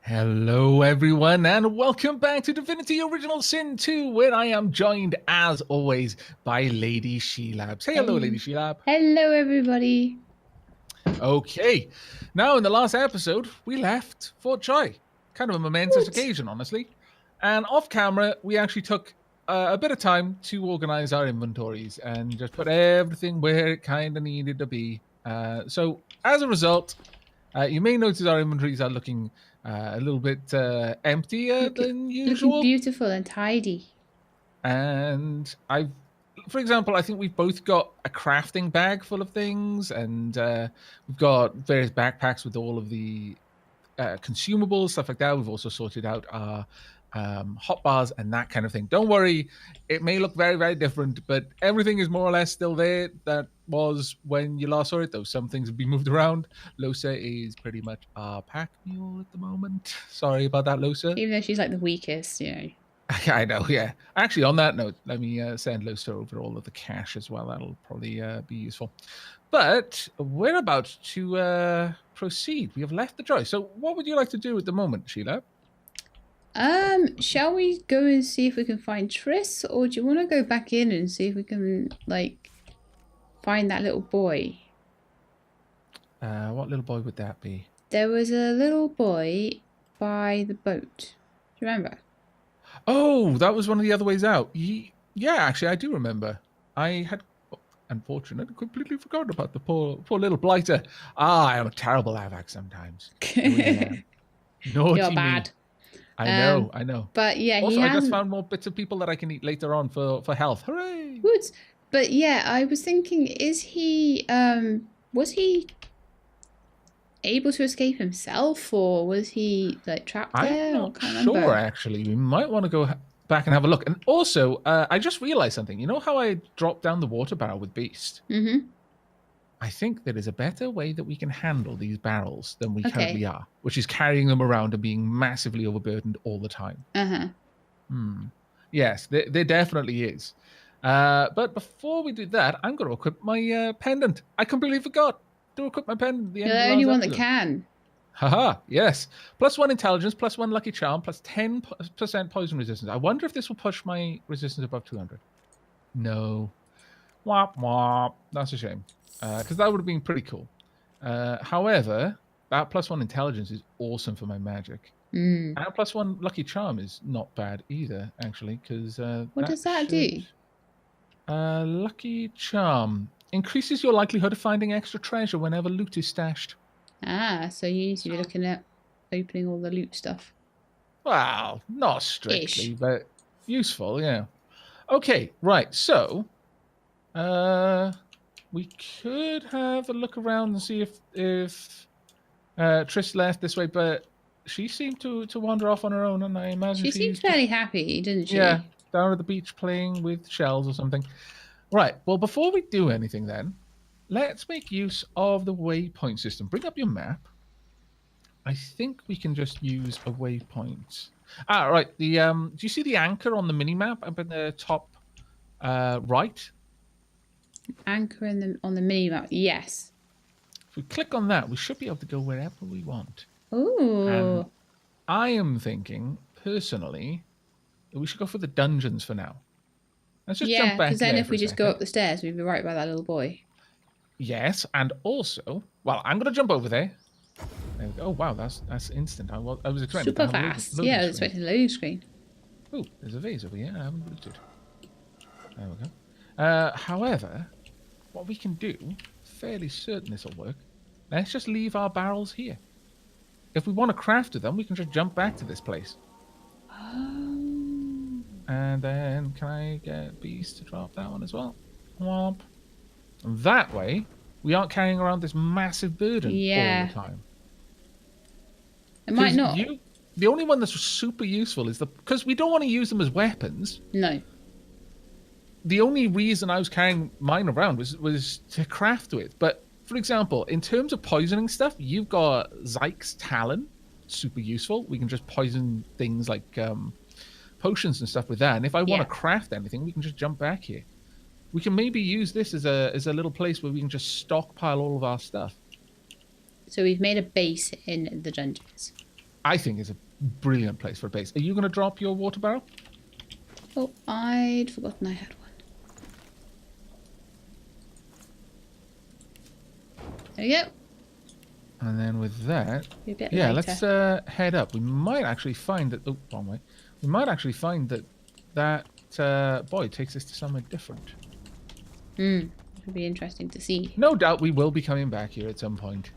Hello, everyone, and welcome back to Divinity Original Sin 2, where I am joined, as always, by Lady Shelab. Say hello, Lady Shelab. Hello, everybody. Okay, now in the last episode, we left Fort Joy. Kind of a momentous occasion, honestly. And off camera, we actually took a bit of time to organize our inventories and just put everything where it kind of needed to be. So, as a result, you may notice our inventories are looking a little bit emptier than usual. Looking beautiful and tidy. And for example, I think we've both got a crafting bag full of things, and we've got various backpacks with all of the consumables, stuff like that. We've also sorted out our hot bars and that kind of thing. Don't worry, it may look very, very different, but everything is more or less still there. That was when you last saw it, though. Some things have been moved around. Losa is pretty much our pack mule at the moment. Sorry about that, Losa. Even though she's like the weakest, you know. I know, yeah. Actually, on that note, let me send Losa over all of the cash as well. That'll probably be useful. But we're about to proceed. We have left the Joy. So what would you like to do at the moment, Sheila? Shall we go and see if we can find Triss, or do you want to go back in and see if we can, like, find that little boy? What little boy would that be? There was a little boy by the boat. Do you remember? Oh, that was one of the other ways out. Yeah, actually, I do remember. I had, unfortunately, completely forgotten about the poor little blighter. I am a terrible Aavak sometimes. Naughty You're bad. Me. I know. But yeah, also, I just found more bits of people that I can eat later on for health. Hooray! Good. But yeah, I was thinking, was he able to escape himself, or was he like trapped there? I'm not sure, actually. We might want to go back and have a look. And also, I just realized something. You know how I dropped down the water barrel with Beast? Mm-hmm. I think there is a better way that we can handle these barrels than we currently are, which is carrying them around and being massively overburdened all the time. Yes, there definitely is. But before we do that, I'm going to equip my pendant. I completely forgot to equip my pendant at the end. You're the only one that can. Haha, yes. +1 intelligence, +1 lucky charm, plus 10% poison resistance. I wonder if this will push my resistance above 200. No. Womp womp. That's a shame. Because that would have been pretty cool. However, that +1 intelligence is awesome for my magic. And +1 lucky charm is not bad either, actually, because what does that do? Lucky charm increases your likelihood of finding extra treasure whenever loot is stashed. Ah, so you need to be looking at opening all the loot stuff. Well, not strictly, but useful, yeah. Okay, right, so we could have a look around and see if Triss left this way, but she seemed to wander off on her own, and I imagine she seemed fairly happy, didn't she? Yeah, down at the beach playing with shells or something. Right, well, before we do anything then, let's make use of the waypoint system. Bring up your map. I think we can just use a waypoint. Ah, right. Do you see the anchor on the mini-map up in the top right? Anchor on the mini-map, yes. If we click on that, we should be able to go wherever we want. Ooh. I am thinking, personally, that we should go for the dungeons for now. Let's just jump back. Because then if we just go up the stairs, we'd be right by that little boy. Yes, and also, well, I'm going to jump over there. There we go. Oh, wow, that's instant. I was expecting super fast. Yeah, I was expecting a loading screen. Oh, there's a vase over here. I haven't looted. There we go. However, what we can do, fairly certain this will work, let's just leave our barrels here. If we want to craft them, we can just jump back to this place. And then can I get Beast to drop that one as well? Womp. And that way, we aren't carrying around this massive burden all the time. It might not. The only one that's super useful is because we don't want to use them as weapons. No. The only reason I was carrying mine around was to craft with. But for example, in terms of poisoning stuff, you've got Zyke's Talon, super useful. We can just poison things like potions and stuff with that. And if I want to craft anything, we can just jump back here. We can maybe use this as a little place where we can just stockpile all of our stuff. So we've made a base in the dungeons. I think is a brilliant place for a base. Are you going to drop your water barrel? Oh, I'd forgotten I had one. There we go. And then with that, Be a bit yeah, later. let's head up. We might actually find that. Oh, wrong way. We might actually find that boy takes us to somewhere different. It would be interesting to see. No doubt we will be coming back here at some point,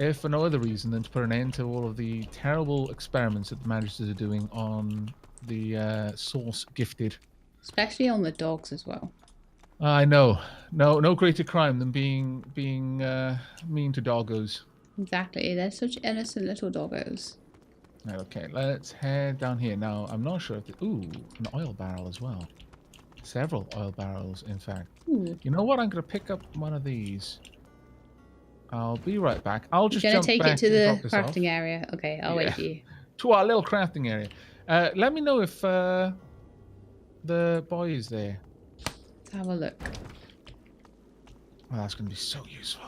if for no other reason than to put an end to all of the terrible experiments that the Magisters are doing on the Source gifted. Especially on the dogs as well. I know. No greater crime than being mean to doggos. Exactly. They're such innocent little doggos. Right, okay, let's head down here. Now, I'm not sure if... Ooh, an oil barrel as well. Several oil barrels, in fact. Ooh. You know what? I'm going to pick up one of these. I'll be right back. I'll just You're going jump to take back it to and the drop this crafting off. area. Okay, I'll wait for you. To our little crafting area. Let me know if the boy is there. Let's have a look. Well, that's going to be so useful.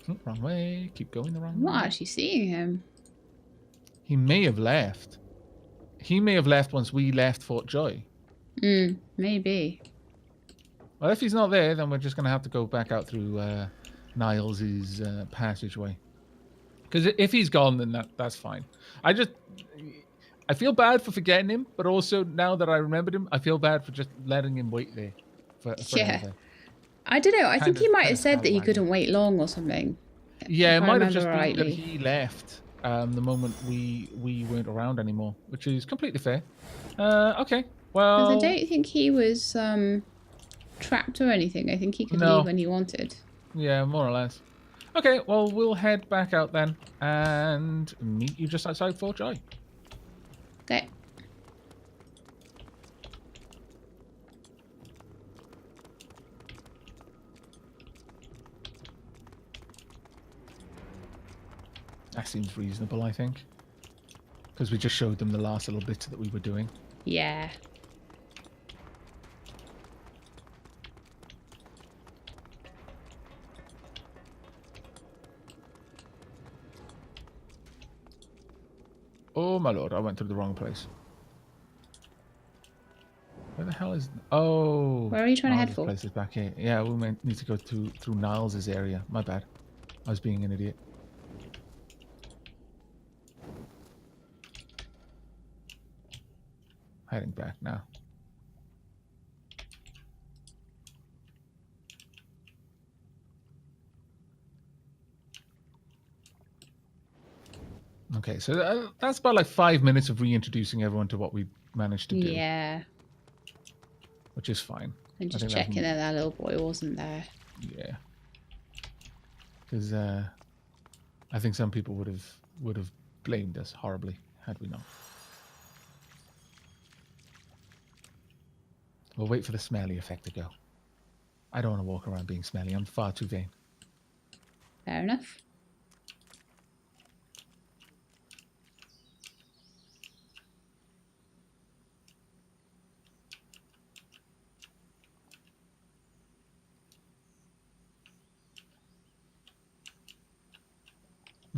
Oh, wrong way. Keep going the wrong I'm way. not actually seeing him. He may have left. He may have left once we left Fort Joy. Maybe. Well, if he's not there, then we're just going to have to go back out through Niles' passageway. Because if he's gone, then that's fine. I feel bad for forgetting him, but also now that I remembered him, I feel bad for just letting him wait there. Forever. I don't know. I think he might have said that he scallywaggy. couldn't wait long or something. Yeah, it if I might have remember just been that rightly. he left the moment we weren't around anymore, which is completely fair. Okay, well... Because I don't think he was trapped or anything. I think he could No. leave when he wanted. Yeah, more or less. Okay, well, we'll head back out then and meet you just outside Fort Joy. Okay. That seems reasonable, I think. Because we just showed them the last little bit that we were doing. Yeah. Oh my lord, I went through the wrong place. Where the hell is... Oh. Where are you trying to head Niles' for? place is back here. Yeah, we might need to go through Niles' area. My bad. I was being an idiot. Heading back now. Okay, so that's about like 5 minutes of reintroducing everyone to what we managed to do. Yeah. Which is fine. And just think checking that that little boy wasn't there. Yeah. Because I think some people would have blamed us horribly had we not. We'll wait for the smelly effect to go. I don't want to walk around being smelly. I'm far too vain. Fair enough.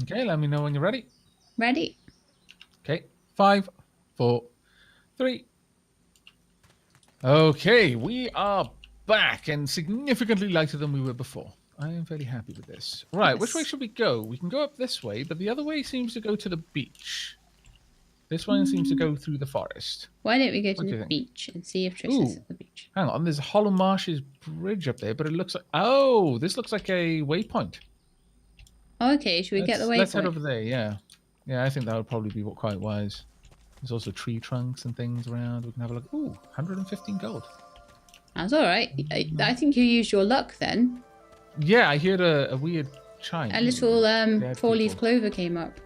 Okay, let me know when you're ready. Ready? Okay, 5, 4, 3. Okay, we are back and significantly lighter than we were before. I am very happy with this. Right, Yes. which way should we go? We can go up this way, but the other way seems to go to the beach. This one seems to go through the forest. Why don't we go What to do you the think? beach and see if Trish is Ooh. at the beach? Hang on, there's a Hollow Marshes bridge up there, but it looks like... Oh, this looks like a waypoint. Oh, okay, should we get the waypoint? Let's head over there, yeah. Yeah, I think that would probably be quite wise. There's also tree trunks and things around. We can have a look. Ooh, 115 gold. That's alright. I think you used your luck then. Yeah, I heard a weird chime. A little Dead four-leaf people. clover came up.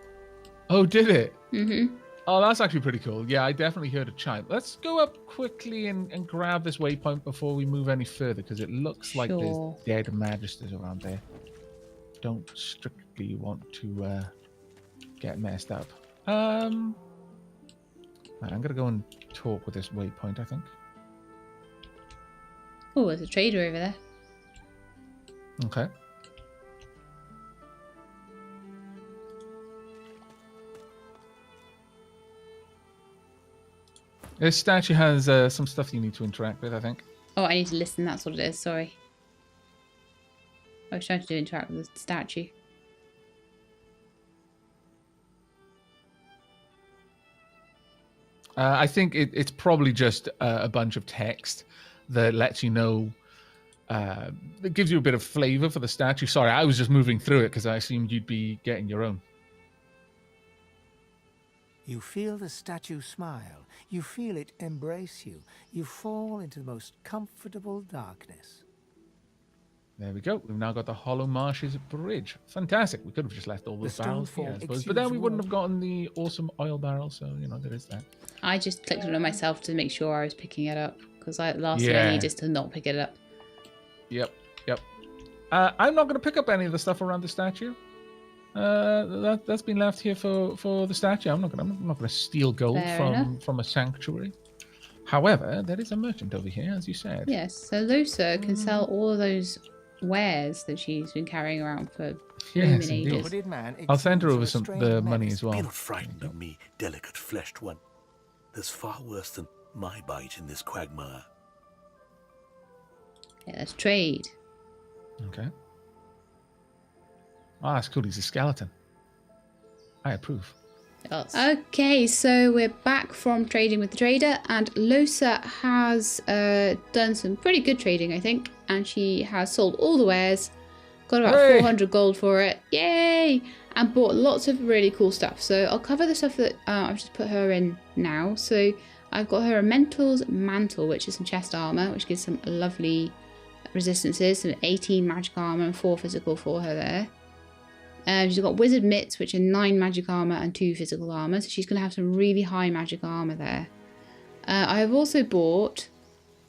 Oh, did it? Mm-hmm. Oh, that's actually pretty cool. Yeah, I definitely heard a chime. Let's go up quickly and grab this waypoint before we move any further, because it looks like Sure. there's dead magisters around there. Don't strictly want to get messed up. I'm going to go and talk with this waypoint, I think. Oh, there's a trader over there. Okay. This statue has some stuff you need to interact with, I think. Oh, I need to listen. That's what it is. Sorry. I was trying to interact with the statue. I think it's probably just a bunch of text that lets you know, that gives you a bit of flavor for the statue. Sorry, I was just moving through it because I assumed you'd be getting your own. You feel the statue smile. You feel it embrace you. You fall into the most comfortable darkness. There we go. We've now got the Hollow Marshes Bridge. Fantastic. We could have just left all those barrels here, I suppose. But then we wouldn't have gotten the awesome oil barrel, so, you know, there is that. I just clicked on it myself to make sure I was picking it up. Because last thing I need is to not pick it up. Yep. I'm not going to pick up any of the stuff around the statue. That's been left here for the statue. I'm not going to steal gold from a sanctuary. However, there is a merchant over here, as you said. Yes, so Losa can sell all of those wares that she's been carrying around for ages. I'll send her over the money as well. Be not frightened of me, delicate fleshed one. There's far worse than my bite in this quagmire. Yeah, let's trade. Okay. Ah, that's cool. He's a skeleton. I approve. Okay, so we're back from trading with the trader, and Losa has done some pretty good trading, I think, and she has sold all the wares, got about 400 gold for it, yay, and bought lots of really cool stuff. So I'll cover the stuff that I've just put her in now. So I've got her a Mentor's Mantle, which is some chest armor, which gives some lovely resistances, some 18 magic armor and 4 physical for her there. She's got Wizard Mitts, which are 9 magic armor and 2 physical armor, so she's going to have some really high magic armor there. I have also bought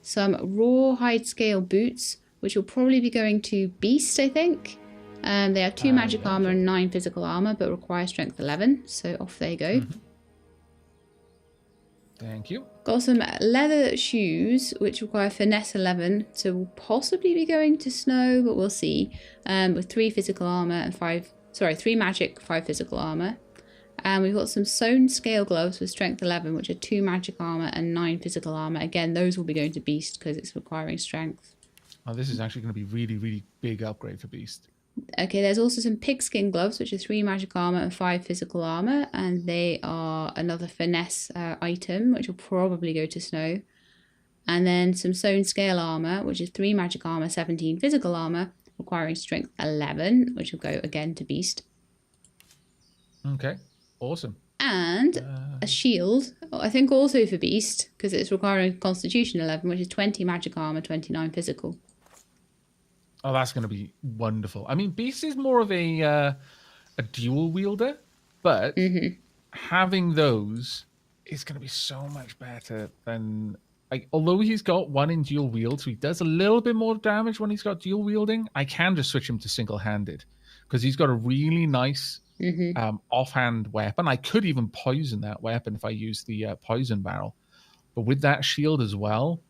some Rawhide Scale Boots, which will probably be going to Beast, I think. They have 2 magic armor and 9 physical armor, but require strength 11, so off they go. Mm-hmm. Thank you. Got some leather shoes, which require finesse 11, so will possibly be going to Snow, but we'll see. With 3 physical armor and 3 magic, 5 physical armor. And we've got some sewn scale gloves with strength 11, which are 2 magic armor and 9 physical armor. Again, those will be going to Beast because it's requiring strength. Oh, this is actually going to be really, really big upgrade for Beast. Okay, there's also some pigskin gloves, which are 3 magic armor and 5 physical armor, and they are another finesse item, which will probably go to Snow. And then some sewn scale armor, which is 3 magic armor, 17 physical armor, requiring strength 11, which will go again to Beast. Okay, awesome. And a shield, I think also for Beast, because it's requiring Constitution 11, which is 20 magic armor, 29 physical. Oh, that's going to be wonderful. I mean, Beast is more of a dual wielder, but having those is going to be so much better than... Like, although he's got 1 in dual wield, so he does a little bit more damage when he's got dual wielding, I can just switch him to single-handed because he's got a really nice offhand weapon. I could even poison that weapon if I use the poison barrel. But with that shield as well,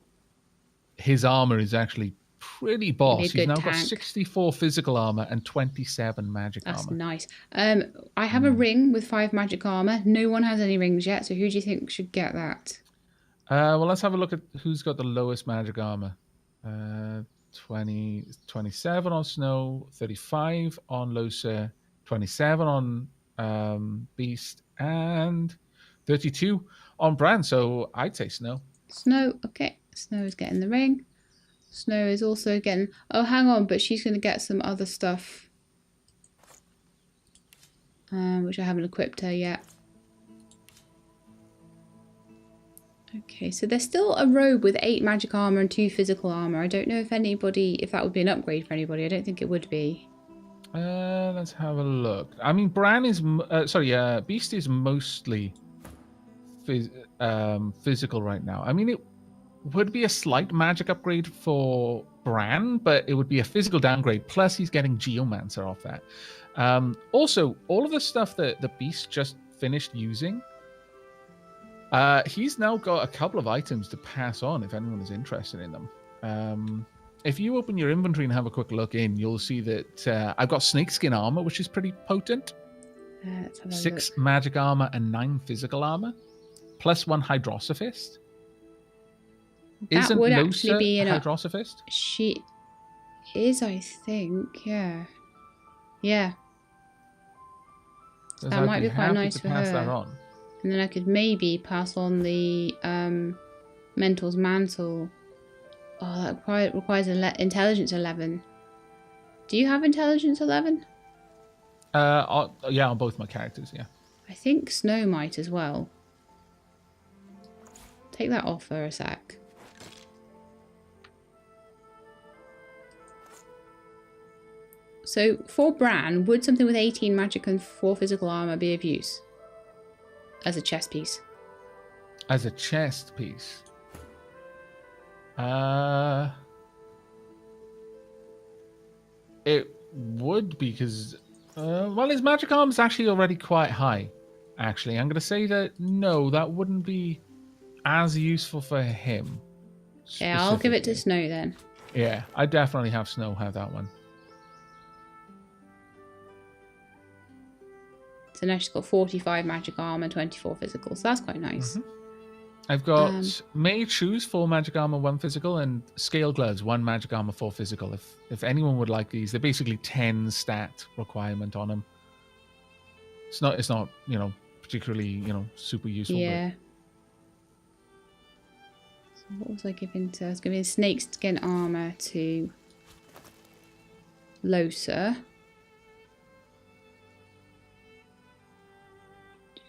his armor is actually pretty boss. He's now got 64 physical armor and 27 magic armor. That's nice. I have a ring with 5 magic armor. No one has any rings yet, so who do you think should get that? Well, let's have a look at who's got the lowest magic armor. 27 on Snow, 35 on Losa, 27 on Beast, and 32 on Brande. So I'd say Snow. Snow, okay. Snow is getting the ring. Snow is also getting... Oh, hang on, but she's going to get some other stuff. Which I haven't equipped her yet. Okay, so there's still a robe with 8 magic armor and 2 physical armor. I don't know if that would be an upgrade for anybody. I don't think it would be. Let's have a look. I mean, Beast is mostly physical right now. I mean, it would be a slight magic upgrade for Brande, but it would be a physical downgrade. Plus, he's getting Geomancer off that. Also, all of the stuff that the Beast just finished using, he's now got a couple of items to pass on if anyone is interested in them. If you open your inventory and have a quick look in, you'll see that I've got snakeskin armor, which is pretty potent. Let's have a 6 look. magic armor and 9 physical armor, plus 1 hydrosophist. That Isn't would Losa actually be a an hydrosophist? She is, I think. Yeah. Yeah. Because That I'd might be quite happy nice to for pass that her. on. And then I could maybe pass on the Mentor's Mantle. Oh, that requires intelligence 11. Do you have intelligence 11? Yeah, on both my characters, yeah. I think Snow might as well. Take that off for a sec. So, for Bran, would something with 18 magic and 4 physical armor be of use? As a chess piece. As a chest piece. It would, because well, his magic arm is actually already quite high. Actually, I'm going to say that no, that wouldn't be as useful for him. Yeah, I'll give it to Snow then. Yeah, I definitely have Snow have that one. So now she's got 45 magic armor, 24 physical. So that's quite nice. Mm-hmm. I've got Mage Shoes, 4 magic armor, 1 physical, and Scale Gloves, 1 magic armor, 4 physical. If anyone would like these, they're basically 10 stat requirement on them. It's not particularly super useful. Yeah. So what was I giving to? I was giving snake skin armor to Losa.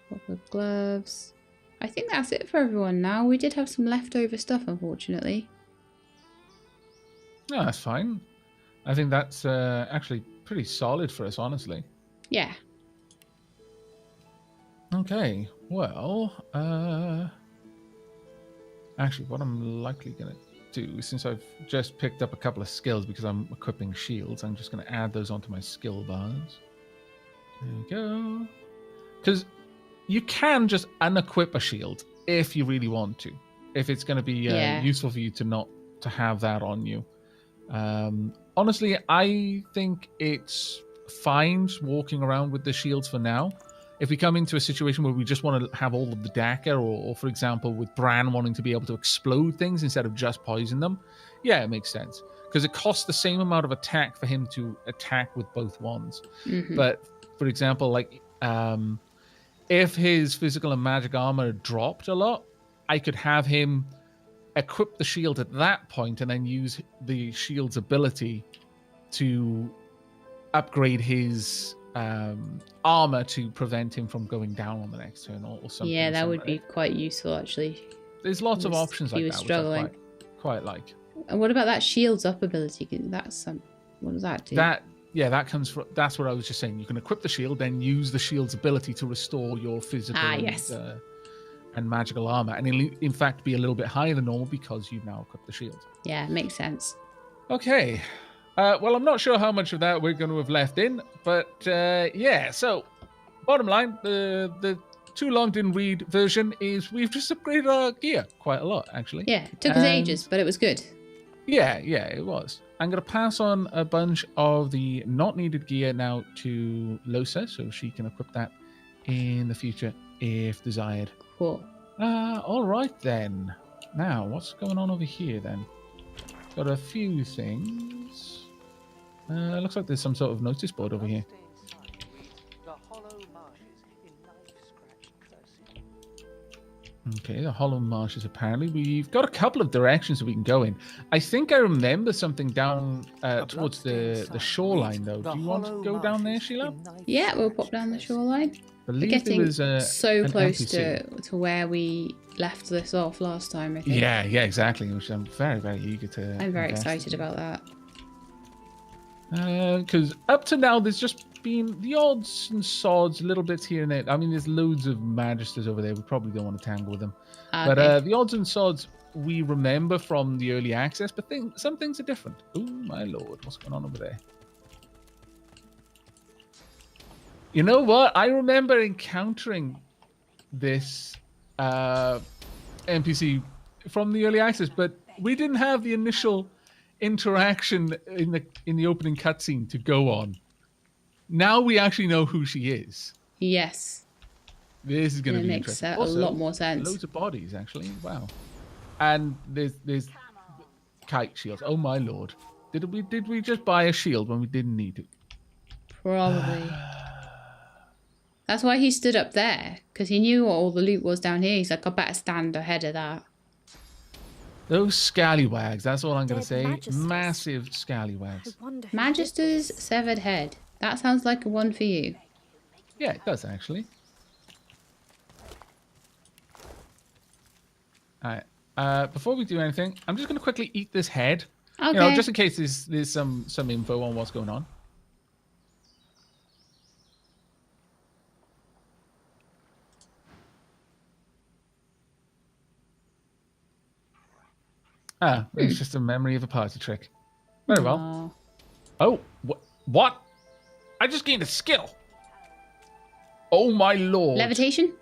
Couple of gloves. I think that's it for everyone now. We did have some leftover stuff, unfortunately. No, that's fine. I think that's actually pretty solid for us, honestly. Yeah. Okay, well, actually, what I'm likely going to do, since I've just picked up a couple of skills because I'm equipping shields, I'm just going to add those onto my skill bars. There we go. Because you can just unequip a shield if you really want to. If it's going to be useful for you to have that on you. Honestly, I think it's fine walking around with the shields for now. If we come into a situation where we just want to have all of the dagger, or for example, with Bran wanting to be able to explode things instead of just poison them, yeah, it makes sense. Because it costs the same amount of attack for him to attack with both wands. Mm-hmm. But, for example, like... if his physical and magic armor dropped a lot, I could have him equip the shield at that point and then use the shield's ability to upgrade his armor to prevent him from going down on the next turn or something. Yeah, that would be quite useful, actually. There's lots of options like that, struggling. which I quite like. And what about that shield's up ability? That's what does that do? That comes from. That's what I was just saying. You can equip the shield, then use the shield's ability to restore your physical and magical armor, and it'll in fact be a little bit higher than normal because you've now equipped the shield. Yeah, makes sense. Okay. Well, I'm not sure how much of that we're going to have left in, but yeah. So, bottom line, the too long didn't read version is we've just upgraded our gear quite a lot, actually. Yeah, it took us ages, but it was good. Yeah, it was. I'm going to pass on a bunch of the not needed gear now to Losa, so she can equip that in the future if desired. Cool. All right, then. Now, what's going on over here, then? Got a few things. Looks like there's some sort of notice board over here. Okay, the hollow marshes, apparently. We've got a couple of directions that we can go in. I think I remember something down towards the shoreline, though. Do you want to go down there, Sheila? Yeah, we'll pop down the shoreline. We're getting so close to where we left this off last time, I think. Yeah, exactly. Which I'm very, very eager to. I'm very excited about that. Because up to now, there's just been the odds and sods, little bits here and there. I mean, there's loads of Magisters over there. We probably don't want to tangle with them. Okay. But the odds and sods we remember from the early access, but some things are different. Oh, my lord. What's going on over there? You know what? I remember encountering this NPC from the early access, but we didn't have the initial interaction in the opening cutscene to go on. Now we actually know who she is. Yes. This is going to be interesting. Makes a lot more sense. Loads of bodies, actually. Wow. And there's kite shields. Oh my lord. Did we just buy a shield when we didn't need to? Probably. That's why he stood up there, because he knew what all the loot was down here. He's like, I better stand ahead of that. Those scallywags, that's all I'm going to say. Magisters. Massive scallywags. I wonder who Magister's did this. severed head. That sounds like a one for you. Yeah, it does actually. Alright. Before we do anything, I'm just going to quickly eat this head. Okay. You know, just in case there's some info on what's going on. Ah, it's just a memory of a party trick. Very well. Aw. Oh, what? I just gained a skill. Oh my lord. Levitation?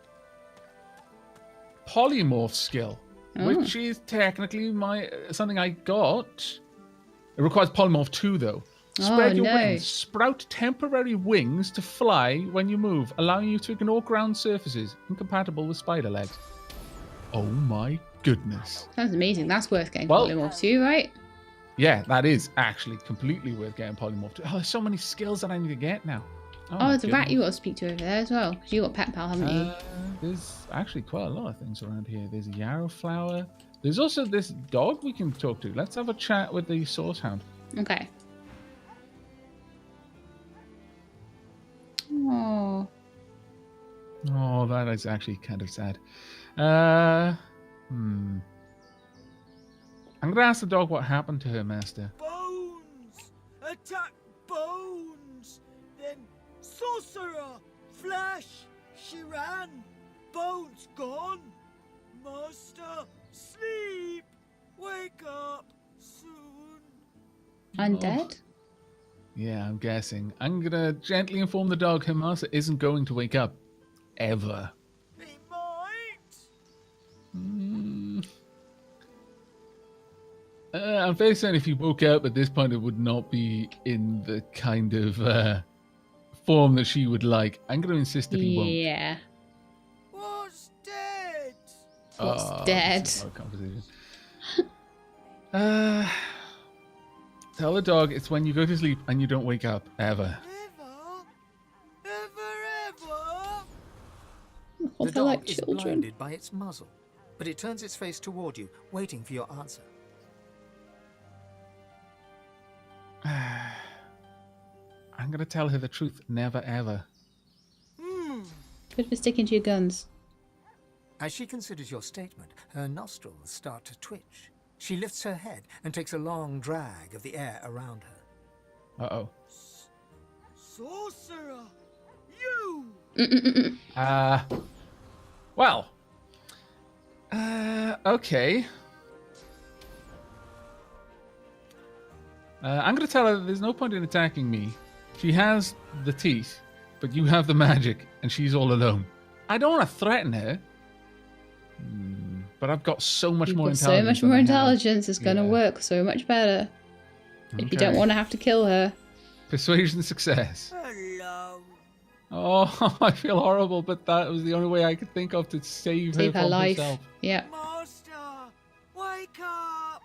Polymorph skill, which is technically something I got. It requires polymorph 2 though. Spread your wings. Sprout temporary wings to fly when you move, allowing you to ignore ground surfaces, incompatible with spider legs. Oh my goodness. Sounds amazing. That's worth getting Well- polymorph too, right? Yeah, that is actually completely worth getting polymorph 2. Oh, there's so many skills that I need to get now. Oh, my there's a rat goodness. you got to speak to over there as well. Because you got Pet Pal, haven't you? There's actually quite a lot of things around here. There's a yarrow flower. There's also this dog we can talk to. Let's have a chat with the source hound. Okay. Oh. Oh, that is actually kind of sad. I'm gonna ask the dog what happened to her master. Bones! Attack Bones! Then Sorcerer! Flash! She ran! Bones gone! Master! Sleep! Wake up! Soon! Undead? Yeah, I'm guessing. I'm gonna gently inform the dog her master isn't going to wake up. Ever. He might! I'm fairly certain if he woke up at this point, it would not be in the kind of form that she would like. I'm going to insist that he won't. Yeah. Was dead! What's Oh, dead? this is our conversation. Tell the dog it's when you go to sleep and you don't wake up, ever. Ever? Ever? Oh, The they're like dog is children. blinded by its muzzle, but it turns its face toward you, waiting for your answer. I'm going to tell her the truth, never ever. Good for sticking to your guns. As she considers your statement, her nostrils start to twitch. She lifts her head and takes a long drag of the air around her. Uh-oh. Sorcerer! You! Well. Okay. I'm going to tell her that there's no point in attacking me. She has the teeth, but you have the magic, and she's all alone. I don't want to threaten her. But I've got so much You've more got intelligence. so much than more I have. intelligence. It's going to Yeah. work so much better. If you don't Okay. want to have to kill her. Persuasion success. Hello! Oh, I feel horrible, but that was the only way I could think of to save Save her her from life. herself. Yeah. Master! Wake up!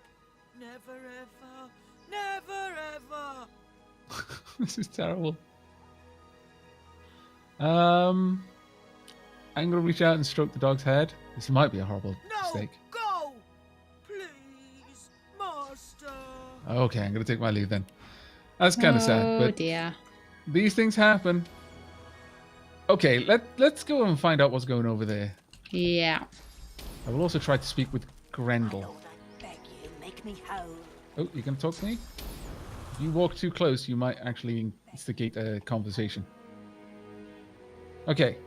Never ever! Never ever! This is terrible. I'm gonna reach out and stroke the dog's head. This might be a horrible No! mistake. Go! Please! Master! Okay, I'm gonna take my leave then. That's kind of sad, Oh but dear. these things happen. Okay, let's go and find out what's going over there. Yeah. I will also try to speak with Grendel. Lord, I beg you, make me whole. Oh, you gonna talk to me? If you walk too close, you might actually instigate a conversation. Okay.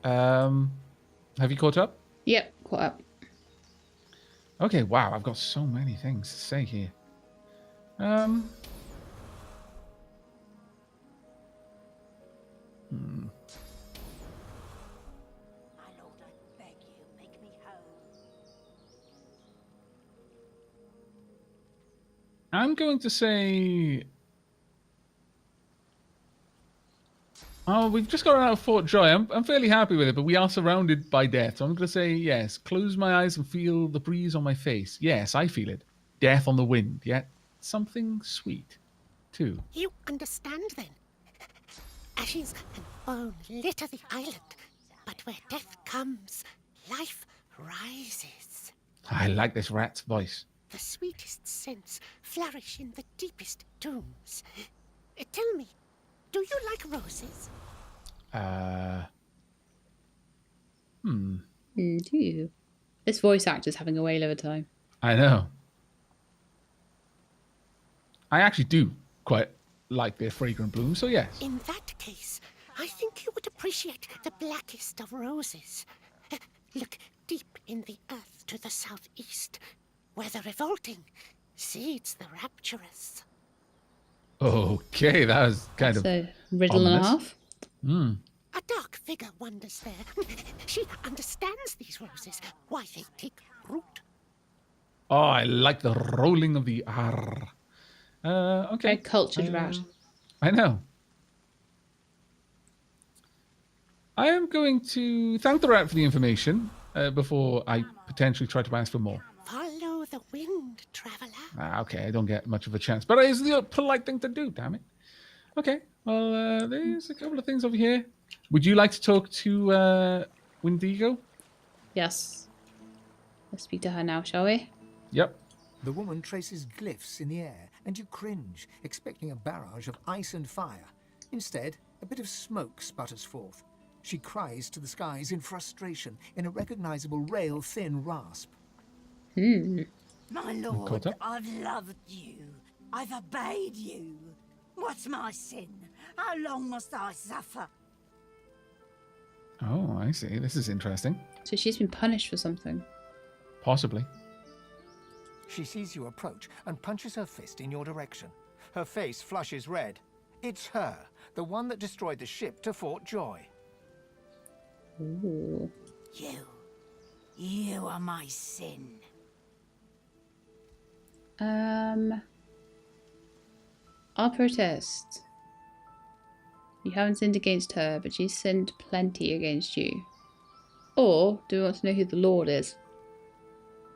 Have you caught up? Yep. Caught up. Okay, wow, I've got so many things to say here. My lord, I beg you, make me whole. I'm going to say... Oh, we've just got out of Fort Joy. I'm fairly happy with it, but we are surrounded by death. So I'm going to say yes. Close my eyes and feel the breeze on my face. Yes, I feel it. Death on the wind, yet something sweet, too. You understand, then? Ashes and bone litter the island, but where death comes, life rises. I like this rat's voice. The sweetest scents flourish in the deepest tombs. Tell me, do you like roses? Do you? This voice actor's having a whale of a time. I know. I actually do quite like their fragrant bloom, so yes. In that case, I think you would appreciate the blackest of roses. Look deep in the earth to the southeast, where the revolting seeds the rapturous. Okay, that was kind of So, riddle and a half. A dark figure wanders there. She understands these roses, why they take root. Oh, I like the rolling of the R. Okay. Very cultured rat. I know. I am going to thank the rat for the information before I potentially try to ask for more. Follow the wind, traveler. Okay, I don't get much of a chance, but it's the polite thing to do, damn it. Okay, well, there's a couple of things over here. Would you like to talk to Wendigo? Yes. Let's speak to her now, shall we? Yep. The woman traces glyphs in the air, and you cringe, expecting a barrage of ice and fire. Instead, a bit of smoke sputters forth. She cries to the skies in frustration, in a recognizable rail-thin rasp. My lord, I've loved you. I've obeyed you. What's my sin? How long must I suffer? Oh, I see. This is interesting. So she's been punished for something. Possibly. She sees you approach and punches her fist in your direction. Her face flushes red. It's her, the one that destroyed the ship to Fort Joy. Ooh. You are my sin. I'll protest. You haven't sinned against her, but she's sinned plenty against you. Or do we want to know who the Lord is?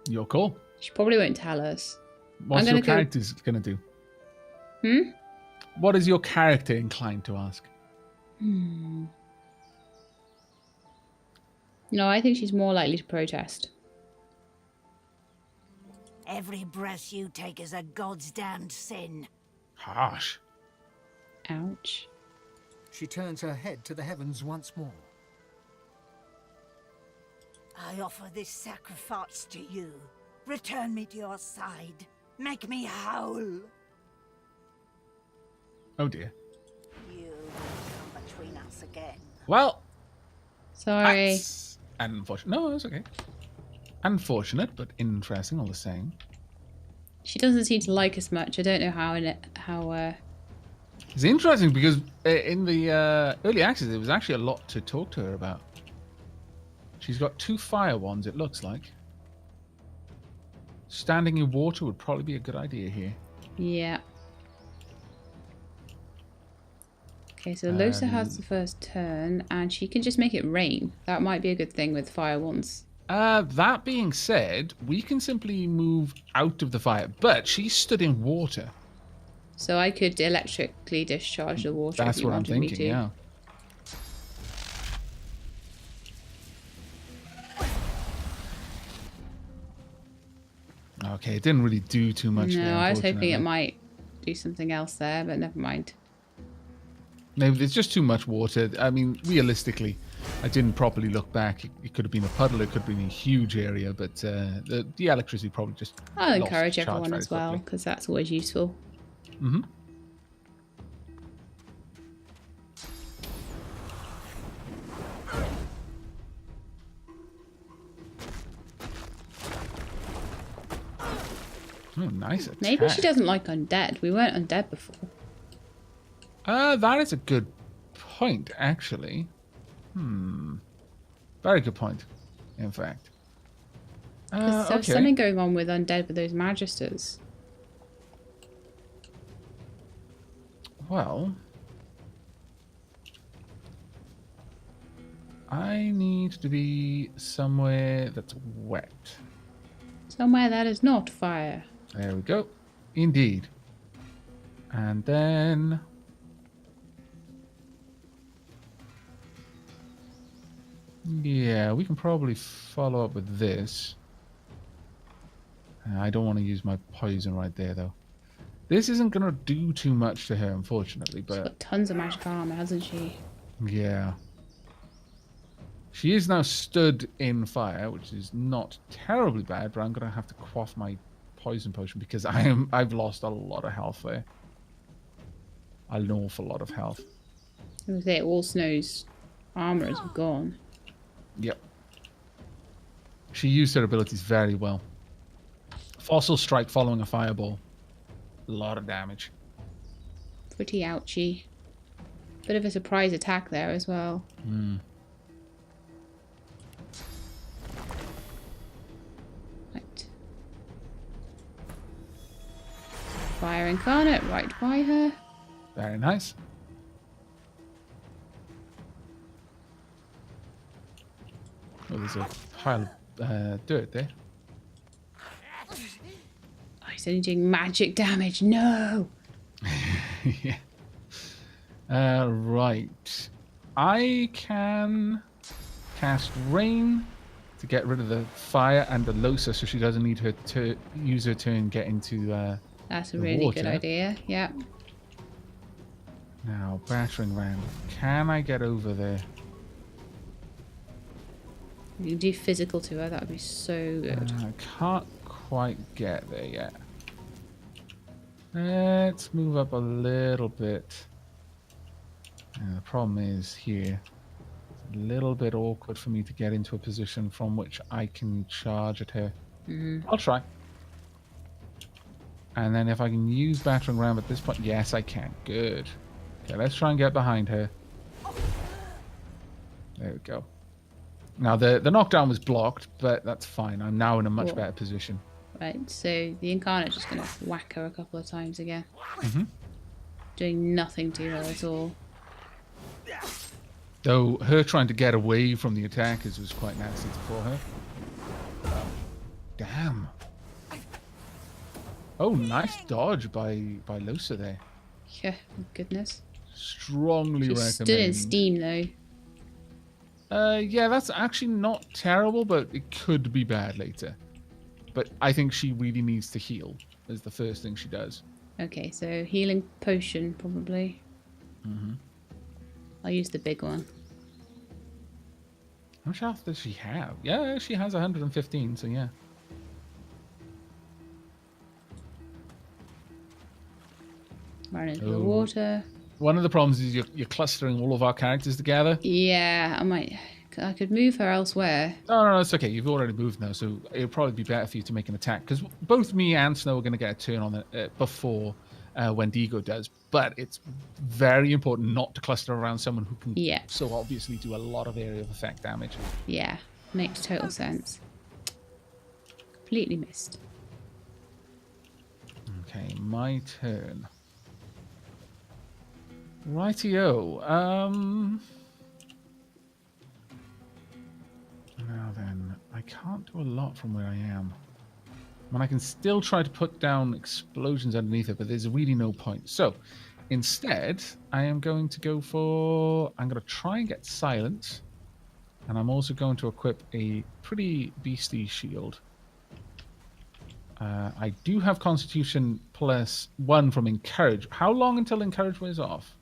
Your call. She probably won't tell us. What's your character's going to do? What is your character inclined to ask? No, I think she's more likely to protest. Every breath you take is a god's damned sin. Harsh. Ouch. She turns her head to the heavens once more. I offer this sacrifice to you. Return me to your side. Make me whole. Oh dear. You will come between us again. Well, Sorry. that's unfortunate. No, it's okay. Unfortunate, but interesting all the same. She doesn't seem to like us much. I don't know how It's interesting because in the early access, there was actually a lot to talk to her about. She's got 2 fire wands, it looks like. Standing in water would probably be a good idea here. Yeah. Okay, so Losa has the first turn, and she can just make it rain. That might be a good thing with fire wands. That being said, we can simply move out of the fire, but she's stood in water. So I could electrically discharge the water That's if you what I'm wanted me thinking, to. yeah. Okay, it didn't really do too much there, No, I was hoping it unfortunately. might do something else there, but never mind. Maybe there's just too much water. I mean, realistically, I didn't properly look back. It could have been a puddle, it could have been a huge area, but the electricity probably just I'll lost encourage charge everyone very as well, quickly. because that's always useful. Mm-hmm. Oh, nice attack. Maybe she doesn't like undead. We weren't undead before. That is a good point, actually. Very good point, in fact. Because there was Okay. something going on with undead with those magisters. Well, I need to be somewhere that's wet. Somewhere that is not fire. There we go. Indeed. And then... yeah, we can probably follow up with this. I don't want to use my poison right there, though. This isn't going to do too much to her, unfortunately, She's but... got tons of magic armor, hasn't she? yeah. She is now stood in fire, which is not terribly bad, but I'm going to have to quaff my poison potion because I've lost a lot of health there. An awful lot of health. I was say all Snow's armor is gone. Yep. She used her abilities very well. Fossil strike following a fireball. A lot of damage. Pretty ouchy. Bit of a surprise attack there as well. Mm. Right. Fire Incarnate right by her. Very nice. Oh, there's a pile of dirt there. Oh, he's only doing magic damage. No! Yeah. Right. I can cast Rain to get rid of the fire and the Losa so she doesn't need her to use her turn and get into That's a the really water. good idea. Yeah. Now, Battering Ram. Can I get over there? You can do physical to her. That would be so good. I can't quite get there yet. Let's move up a little bit. The problem is here. It's a little bit awkward for me to get into a position from which I can charge at her. I'll try. And then if I can use Battering Ram at this point, yes, I can. Good. Okay, let's try and get behind her. There we go. Now, the knockdown was blocked, but that's fine. I'm now in a much better position. Right, so the Incarnate's just going to whack her a couple of times again. Mm-hmm. Doing nothing to her at all. Though her trying to get away from the attackers was quite nasty for her. Damn. Oh, nice dodge by Losa there. Yeah, goodness. Strongly She's recommend. stood in steam though. Yeah, that's actually not terrible, but it could be bad later. But I think she really needs to heal, is the first thing she does. Okay, so healing potion probably. Mm-hmm. I'll use the big one. How much health does she have? Yeah, she has 115, so yeah. Run into the water. One of the problems is you're clustering all of our characters together. Yeah, I could move her elsewhere. No, it's okay. You've already moved now, so it'll probably be better for you to make an attack. Because both me and Snow are going to get a turn on it before Wendigo does. But it's very important not to cluster around someone who can so obviously do a lot of area of effect damage. Yeah, makes total sense. Completely missed. Okay, my turn. Rightio. Now then, I can't do a lot from where I am. I mean, I can still try to put down explosions underneath it, but there's really no point. So, instead, I am going to go for... I'm going to try and get silent. And I'm also going to equip a pretty beastly shield. I do have Constitution +1 from Encourage. How long until Encourage wears off?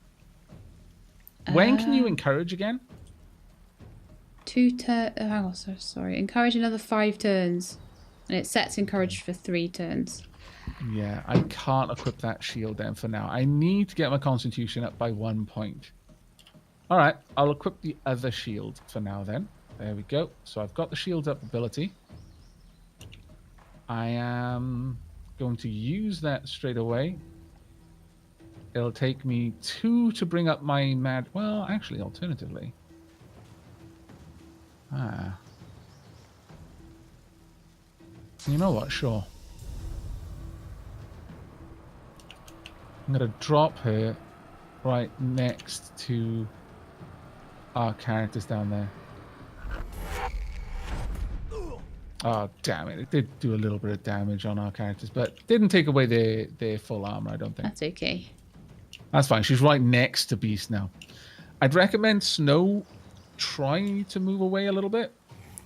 When can you Encourage again? 2 turns. Hang on, sorry. Encourage another 5 turns. And it sets Encourage for 3 turns. Yeah, I can't equip that shield then for now. I need to get my Constitution up by 1 point. Alright, I'll equip the other shield for now then. There we go. So I've got the shield up ability. I am going to use that straight away. It'll take me 2 to bring up my mad... Well, actually, alternatively... You know what? Sure. I'm going to drop her right next to our characters down there. Oh, damn it. It did do a little bit of damage on our characters, but didn't take away their full armor, I don't think. That's okay. That's fine. She's right next to Beast now. I'd recommend Snow try to move away a little bit.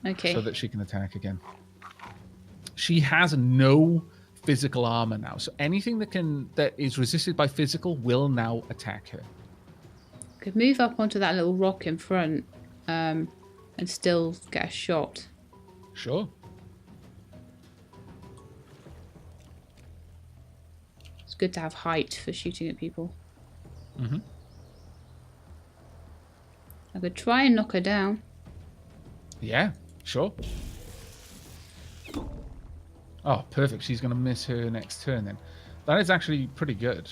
Okay. So that she can attack again. She has no physical armor now, so anything that is resisted by physical will now attack her. Could move up onto that little rock in front, and still get a shot. Sure. It's good to have height for shooting at people. Mm-hmm. I could try and knock her down. Yeah, sure. Oh, perfect. She's going to miss her next turn then. That is actually pretty good.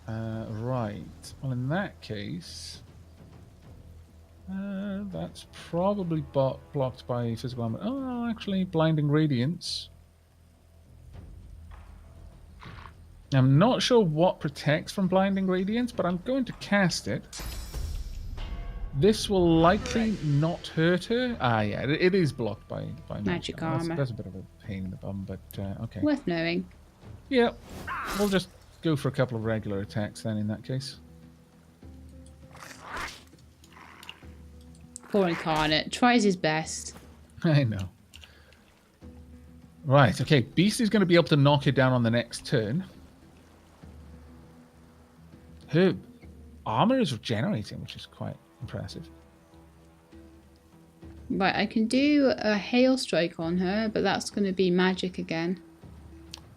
Right. Well, in that case... that's probably blocked by physical armor. Oh, actually, Blinding Radiance. I'm not sure what protects from Blinding Radiance, but I'm going to cast it. This will likely not hurt her. Ah, yeah, it is blocked by magic armor. That's a bit of a pain in the bum, but okay. Worth knowing. Yeah, we'll just go for a couple of regular attacks then in that case. Poor Incarnate. Tries his best. I know. Right, okay. Beast is going to be able to knock her down on the next turn. Her armor is regenerating, which is quite impressive. Right, I can do a hail strike on her, but that's going to be magic again.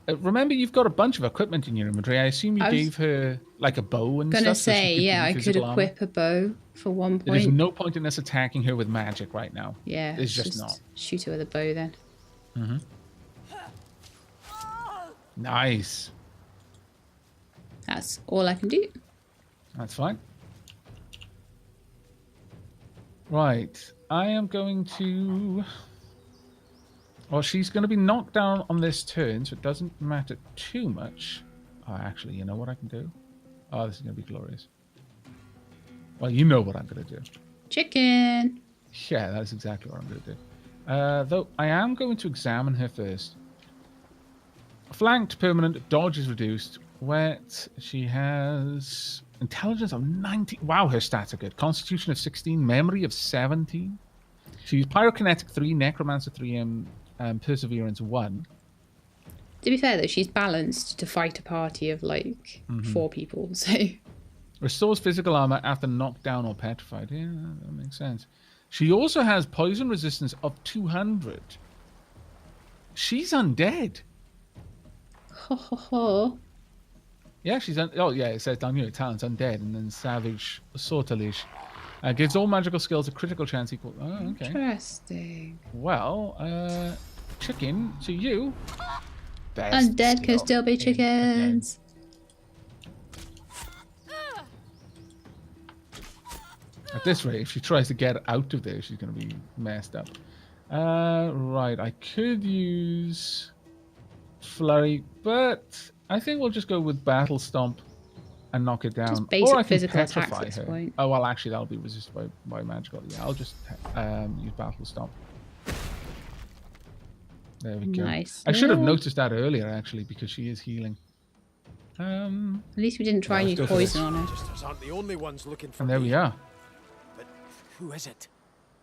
Remember, you've got a bunch of equipment in your inventory. I assume you gave her like a bow and stuff. Gonna so say, she could yeah, I use could physical equip a bow for one point. There's no point in us attacking her with magic right now. Yeah, there's just not. Shoot her with a bow then. Mm-hmm. Nice. That's all I can do. That's fine. Right, I am going to... Well, she's going to be knocked down on this turn, so it doesn't matter too much. Oh, actually, you know what I can do? Oh, this is going to be glorious. Well, you know what I'm going to do. Chicken! Yeah, that's exactly what I'm going to do. Though, I am going to examine her first. Flanked, permanent, dodge is reduced. Wet, she has... Intelligence of 90. Wow, her stats are good. Constitution of 16, memory of 17. She's pyrokinetic 3, necromancer 3, perseverance 1. To be fair though, she's balanced to fight a party of like 4 people, so... Restores physical armor after knockdown or petrified. Yeah, that makes sense. She also has poison resistance of 200. She's undead. Ho ho ho. Yeah, she's oh yeah, it says down here, talents undead, and then savage sortilege. Gives all magical skills a critical chance equal. Oh, okay. Interesting. Well, chicken to you. Undead can still be chickens. At this rate, if she tries to get out of there, she's going to be messed up. Right, I could use flurry, but I think we'll just go with battle stomp and knock it down. Just basic or I can physical attacks petrify at this her. point. Oh well, actually that'll be resisted by magical. Yeah, I'll just use battle stomp. There we go. Nice. I should have noticed that earlier actually, because she is healing. At least we didn't try and use poison on her. Magisters aren't the only ones looking for And there we are. But who is it?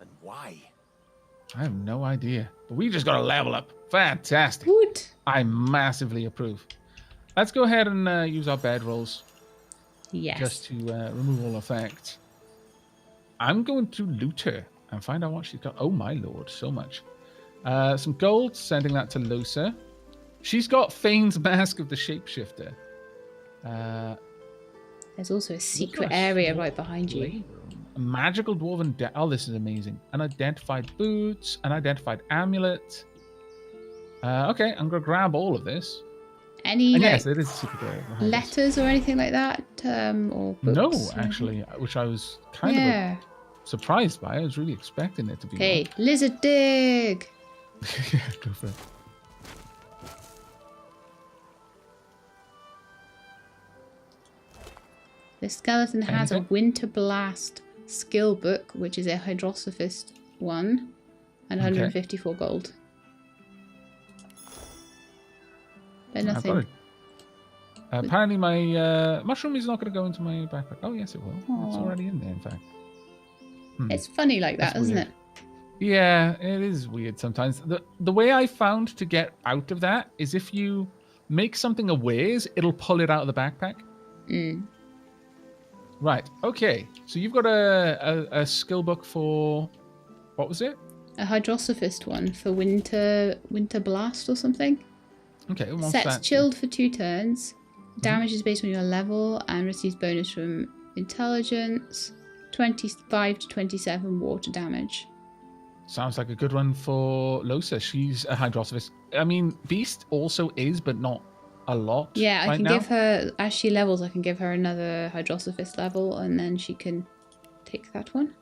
And why? I have no idea. But we just got to level up. Fantastic. Good. I massively approve. Let's go ahead and use our bed rolls. Yes. Just to remove all effects. I'm going to loot her and find out what she's got. Oh my lord, so much. Some gold, sending that to Losa. She's got Fane's Mask of the Shapeshifter. There's also a secret area right behind you. A magical dwarven... oh, this is amazing. Unidentified boots, unidentified amulet. Okay, I'm going to grab all of this. Any And like, yes, it is a secret area behind us. letters or anything like that? Or books? No, or anything? actually, which I was kind of surprised by. I was really expecting it to be. Okay, lizard dig. Yeah, go for it. The skeleton has a Anything? Winter Blast skill book, which is a Hydrosophist one, and 154 gold. But nothing. Apparently my mushroom is not going to go into my backpack. Oh, yes, it will. It's already in there, in fact. It's funny like that, isn't it? Yeah, it is weird sometimes. The way I found to get out of that is if you make something a ways, it'll pull it out of the backpack. Right, okay. So you've got a skill book for... What was it? A hydrosophist one for winter blast or something. Okay, what's Sets that? chilled for 2 turns. Damage is based on your level and receives bonus from intelligence. 25 to 27 water damage. Sounds like a good one for Losa. She's a hydrosophist. I mean, Beast also is, but not a lot. Yeah, I can now. give her, as she levels, I can give her another hydrosophist level, and then she can take that one.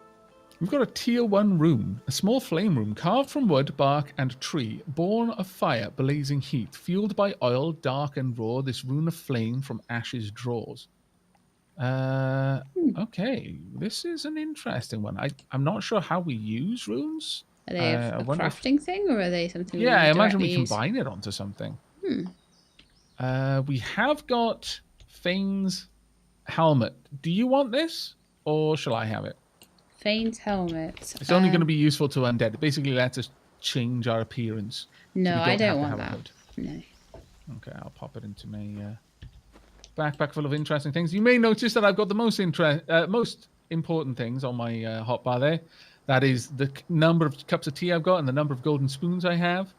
We've got a tier 1 room, a small flame room carved from wood, bark, and tree, born of fire, blazing heat, fueled by oil, dark and raw. This rune of flame from ashes draws. Okay, this is an interesting one. I'm not sure how we use runes. Are they a crafting thing, or are they something? Yeah, I imagine we use? combine it onto something. We have got Fane's helmet. Do you want this, or shall I have it? Fane's helmet. It's only going to be useful to undead. It basically lets us change our appearance. No, so I don't want that. No. Okay, I'll pop it into my backpack full of interesting things. You may notice that I've got the most important things on my hotbar there. That is the number of cups of tea I've got and the number of golden spoons I have.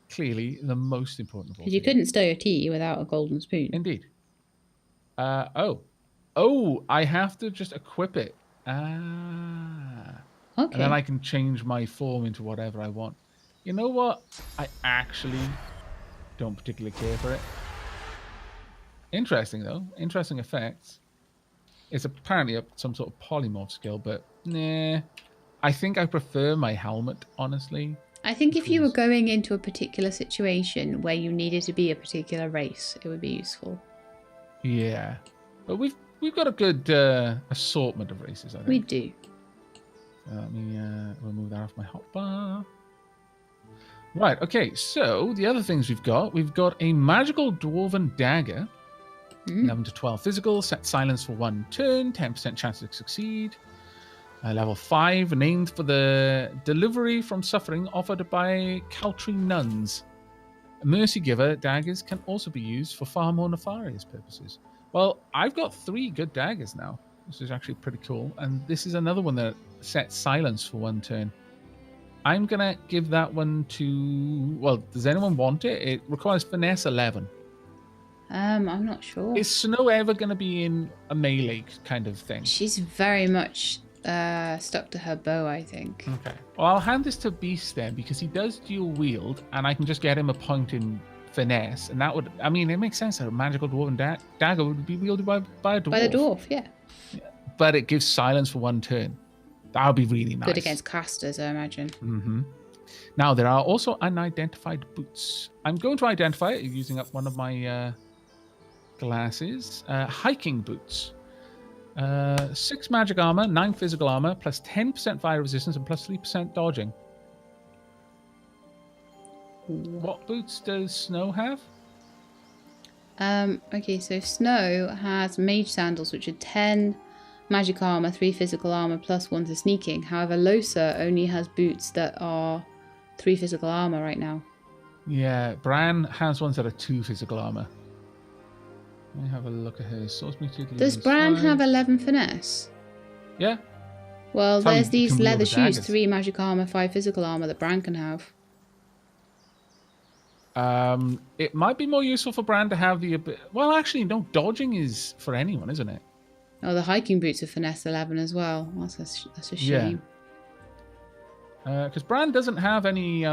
Clearly, the most important of all. Because you couldn't stir your tea without a golden spoon. Indeed. Oh, I have to just equip it. Okay. And then I can change my form into whatever I want. You know what? I actually don't particularly care for it. Interesting, though. Interesting effects. It's apparently some sort of polymorph skill, but nah. I think I prefer my helmet, honestly. I think if you were going into a particular situation where you needed to be a particular race, it would be useful. Yeah. But we've got a good assortment of races, I think. We do. Let me remove that off my hotbar. Right, okay, so the other things we've got a magical dwarven dagger. 11 to 12 physical, set silence for 1 turn, 10% chance to succeed. Level 5, named for the delivery from suffering offered by Caltry nuns. Mercy Giver daggers can also be used for far more nefarious purposes. Well, I've got 3 good daggers now. This is actually pretty cool. And this is another one that sets silence for 1 turn. I'm going to give that one to... Well, does anyone want it? It requires finesse 11. I'm not sure. Is Snow ever going to be in a melee kind of thing? She's very much stuck to her bow, I think. Okay. Well, I'll hand this to Beast then, because he does dual wield, and I can just get him a point in finesse, and that would... I mean, it makes sense that a magical dwarven dagger would be wielded by a dwarf. By the dwarf, yeah. But it gives silence for 1 turn. That would be really nice. Good against casters, I imagine. Mm-hmm. Now, there are also unidentified boots. I'm going to identify it using up one of my glasses. Hiking boots. 6 magic armor, 9 physical armor, plus 10% fire resistance, and plus 3% dodging. What boots does Snow have? Okay, so Snow has mage sandals, which are 10 magic armor, 3 physical armor, plus 1 to sneaking. However, Losa only has boots that are 3 physical armor right now. Yeah, Bran has ones that are 2 physical armor. Let me have a look at her. Does Bran have 11 finesse? Yeah. Well, there's these leather shoes, 3 magic armor, 5 physical armor that Bran can have. It might be more useful for Bran to have the... Well, actually, no, dodging is for anyone, isn't it? Oh, the hiking boots are finesse 11 as well. That's a shame. Yeah. Because Bran doesn't have any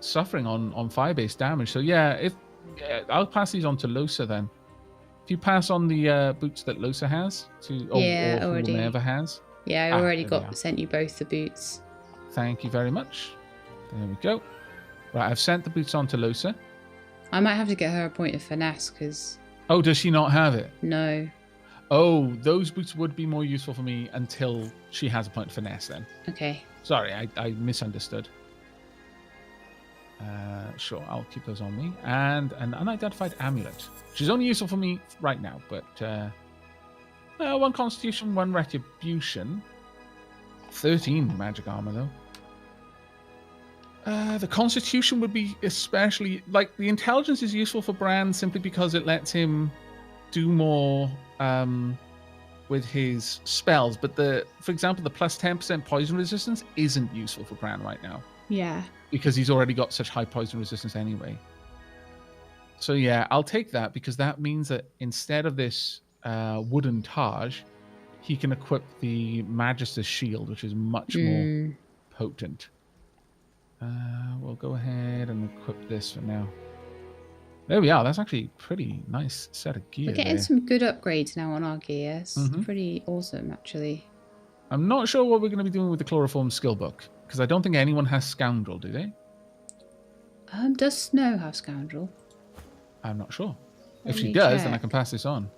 suffering on fire-based damage. So yeah, I'll pass these on to Losa then. If you pass on the boots that Losa has to, or whomever has. Yeah, I already sent you both the boots. Thank you very much. There we go. Right, I've sent the boots on to Losa. I might have to get her a point of finesse because... Oh, does she not have it? No. Oh, those boots would be more useful for me until she has a point of finesse then. Okay. Sorry, I misunderstood. Sure, I'll keep those on me. And an unidentified amulet, which is only useful for me right now, but 1 constitution, 1 retribution. 13 magic armor, though. The constitution would be especially... Like, the intelligence is useful for Brande simply because it lets him do more with his spells. But, for example, the plus 10% poison resistance isn't useful for Brande right now. Yeah. Because he's already got such high poison resistance anyway. So, yeah, I'll take that because that means that instead of this wooden Taj, he can equip the Magister's shield, which is much more potent. We'll go ahead and equip this for now. There we are. That's actually a pretty nice set of gear. We're getting some good upgrades now on our gear. It's Mm-hmm. pretty awesome, actually. I'm not sure what we're going to be doing with the Chloroform skill book, because I don't think anyone has Scoundrel, do they? Does Snow have Scoundrel? I'm not sure. Let If she me does, check. then I can pass this on.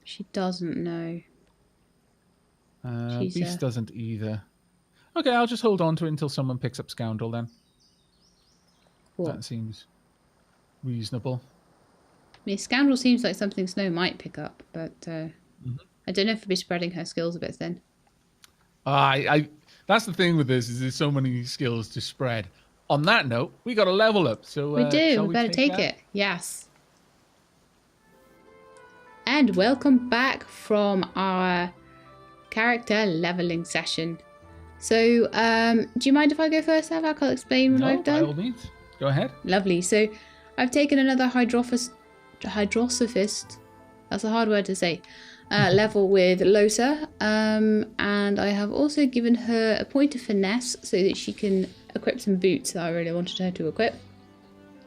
She doesn't know. She's Beast doesn't either. Okay, I'll just hold on to it until someone picks up Scoundrel then. What? That seems reasonable. I mean, Scoundrel seems like something Snow might pick up, but I don't know if we'll be spreading her skills a bit thin. That's the thing with this, is there's so many skills to spread. On that note, we got a level up, so We do. shall We better take that? it. Yes. And welcome back from our character leveling session. So, do you mind if I go first, Aavak? I'll explain what I've done. By all means. Go ahead. Lovely. So, I've taken another hydrosophist. That's a hard word to say. Level with Losa, and I have also given her a point of finesse so that she can equip some boots that I really wanted her to equip,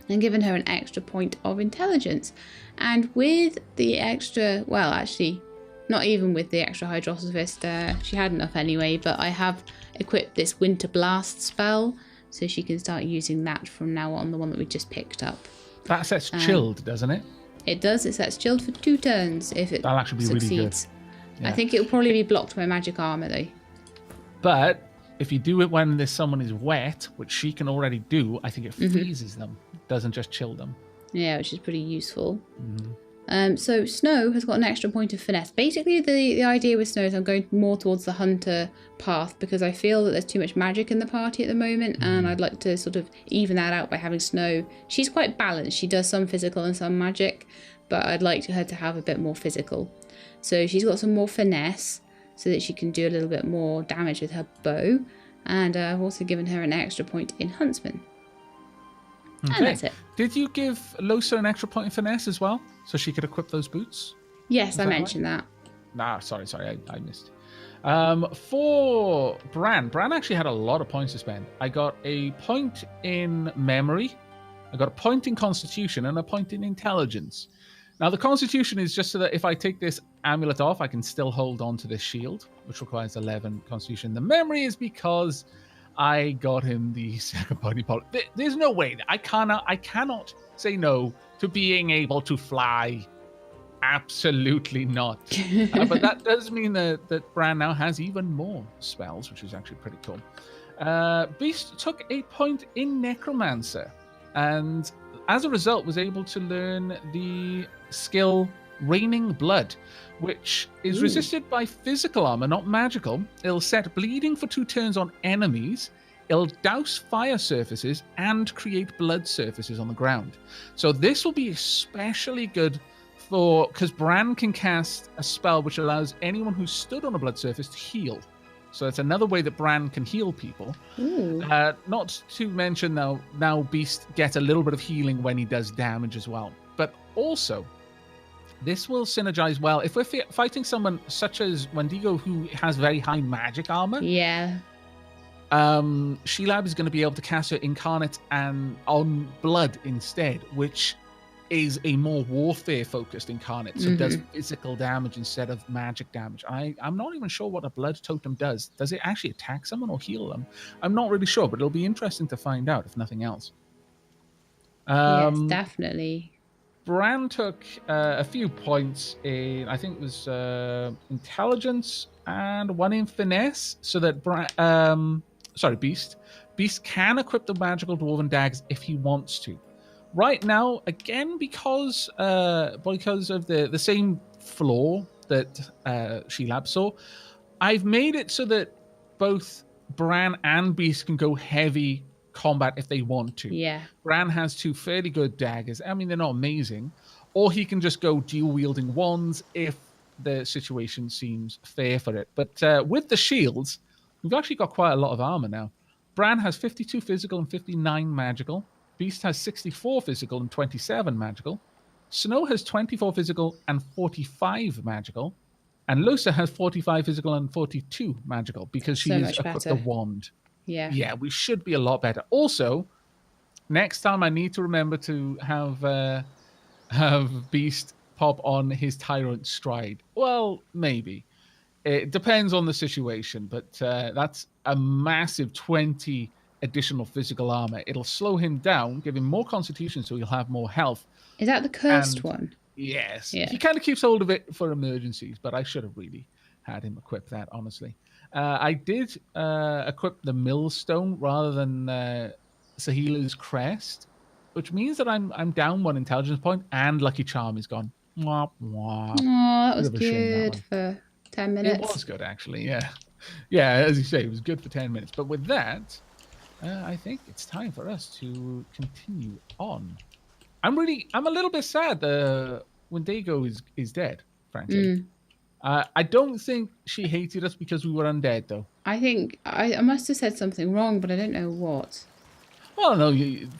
and given her an extra point of intelligence. And with the extra, well, actually, not even with the extra hydrosophist, she had enough anyway, but I have equipped this Winter Blast spell, so she can start using that from now on, the one that we just picked up. That sets chilled, doesn't it? It does. It sets chilled for 2 turns if it That'll actually be really good. succeeds. Yeah. I think it will probably be blocked by magic armor though. But if you do it when someone is wet, which she can already do, I think it freezes them. It doesn't just chill them. Yeah, which is pretty useful. So Snow has got an extra point of finesse. Basically, the idea with Snow is I'm going more towards the hunter path because I feel that there's too much magic in the party at the moment, and I'd like to sort of even that out by having Snow. She's quite balanced. She does some physical and some magic, but I'd like her to have a bit more physical. So she's got some more finesse so that she can do a little bit more damage with her bow, and I've also given her an extra point in huntsman. Okay. And that's it. Did you give Losa an extra point in finesse as well, so she could equip those boots? Yes, I that mentioned that. Nah, sorry, I missed. For Brande actually had a lot of points to spend. I got a point in memory, I got a point in constitution, and a point in intelligence. Now, the constitution is just so that if I take this amulet off, I can still hold on to this shield, which requires 11 constitution. The memory is because I got him the second body part. There's no way. I cannot say no to being able to fly. Absolutely not. But that does mean that Brande now has even more spells, which is actually pretty cool. Beast took a point in Necromancer, and as a result was able to learn the skill Raining Blood, which is resisted by physical armor, not magical. It'll set bleeding for 2 turns on enemies. It'll douse fire surfaces and create blood surfaces on the ground. So this will be especially good because Brande can cast a spell which allows anyone who stood on a blood surface to heal. So it's another way that Brande can heal people. Not to mention now Beast gets a little bit of healing when he does damage as well. But also, this will synergize well if we're fighting someone such as Wendigo who has very high magic armor. Yeah. Sheilab is going to be able to cast her Incarnate and on Blood instead, which is a more warfare-focused Incarnate, so it does physical damage instead of magic damage. I'm not even sure what a Blood Totem does. Does it actually attack someone or heal them? I'm not really sure, but it'll be interesting to find out, if nothing else. Yes, definitely. Bran took a few points in, I think it was intelligence and one in finesse, so that Beast. Beast can equip the magical dwarven daggers if he wants to. Right now, again, because of the same flaw that She-Lab saw, I've made it so that both Bran and Beast can go heavy combat if they want to. Yeah. Bran has 2 fairly good daggers. I mean, they're not amazing. Or he can just go dual-wielding wands if the situation seems fair for it. But with the shields, we've actually got quite a lot of armor now. Bran has 52 physical and 59 magical. Beast has 64 physical and 27 magical. Snow has 24 physical and 45 magical. And Losa has 45 physical and 42 magical because she has equipped the wand. Yeah. Yeah, we should be a lot better. Also, next time I need to remember to have Beast pop on his Tyrant Stride. Well, maybe. It depends on the situation, but that's a massive 20 additional physical armor. It'll slow him down, give him more constitution so he'll have more health. Is that the cursed one? Yes. Yeah. He kind of keeps hold of it for emergencies, but I should have really had him equip that, honestly. I did equip the millstone rather than Sahila's crest, which means that I'm down 1 intelligence point and Lucky Charm is gone. Mwah, mwah. Oh, that was good for 10 minutes. It was good, actually, yeah. Yeah, as you say, it was good for 10 minutes. But with that, I think it's time for us to continue on. I'm a little bit sad that Wendigo is dead, frankly. I don't think she hated us because we were undead, though. I think I must have said something wrong, but I don't know what. Well, no,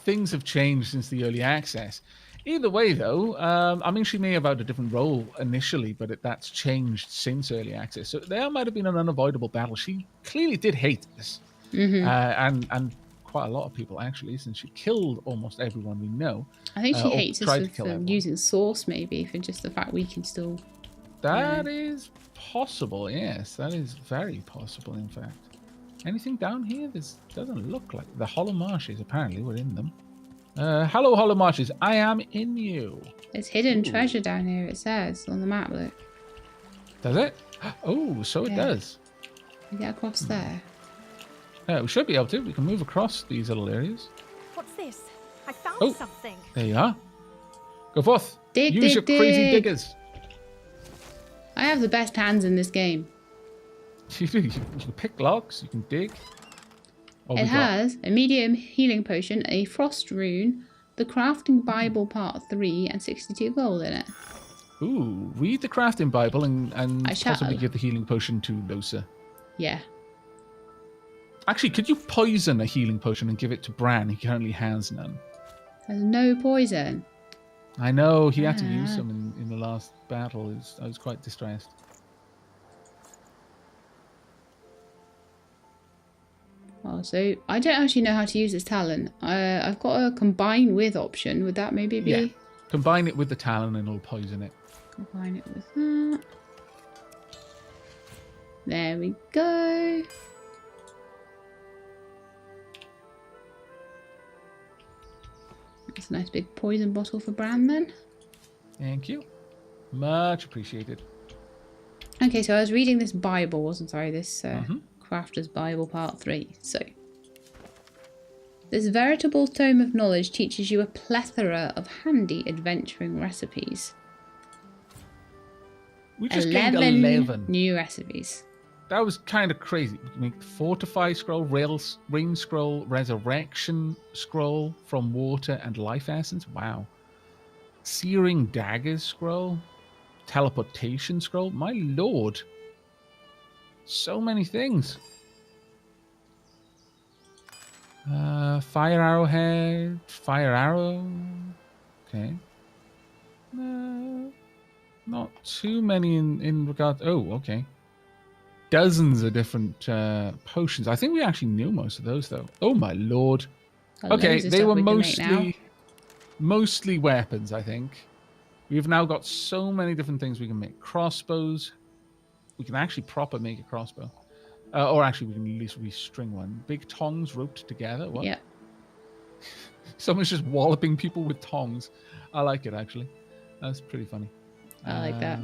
things have changed since the early access. Either way, though, I mean, she may have had a different role initially, but that's changed since early access. So there might have been an unavoidable battle. She clearly did hate us, and quite a lot of people, actually, since she killed almost everyone we know. I think she hates us for using Source, maybe, for just the fact we can still... That is possible, yes. That is very possible, in fact. Anything down here? This doesn't look like... The Hollow Marshes, apparently, we're in them. Hello, Hollow Marshes. I am in you. There's hidden treasure down here, it says, on the map, look. Does it? Oh, so it does. We get across there. We should be able to. We can move across these little areas. What's this? I found something. There you are. Go forth. Dig, Use your crazy diggers. I have the best hands in this game. You do. You can pick logs. You can dig. It has a medium healing potion, a frost rune, the crafting Bible part 3, and 62 gold in it. Ooh, read the crafting Bible and possibly give the healing potion to Losa. Yeah. Actually, could you poison a healing potion and give it to Bran? He currently has none. There's no poison. I know, he had to use some in the last battle. I was quite distressed. Oh, so I don't actually know how to use this talent. I've got a combine with option. Would that maybe be? Yeah. Combine it with the talent and it'll poison it. Combine it with that. There we go. That's a nice big poison bottle for Bran then. Thank you. Much appreciated. Okay, so I was reading this Bible, wasn't I? This Crafter's Bible Part 3. So, this veritable tome of knowledge teaches you a plethora of handy adventuring recipes. We just gained 11 new recipes. That was kind of crazy. We can make Fortify Scroll, Rain Scroll, Resurrection Scroll from Water and Life Essence. Wow. Searing Daggers Scroll. Teleportation Scroll. My lord. So many things. Fire Arrowhead. Fire Arrow. Okay. Not too many in regard... Oh, okay. Dozens of different potions. I think we actually knew most of those, though. Oh, my lord. Okay, they were mostly weapons, I think. We've now got so many different things we can make. Crossbows. We can actually proper make a crossbow. Or actually, we can at least restring one. Big tongs roped together. What? Yeah. Someone's just walloping people with tongs. I like it, actually. That's pretty funny. I like that.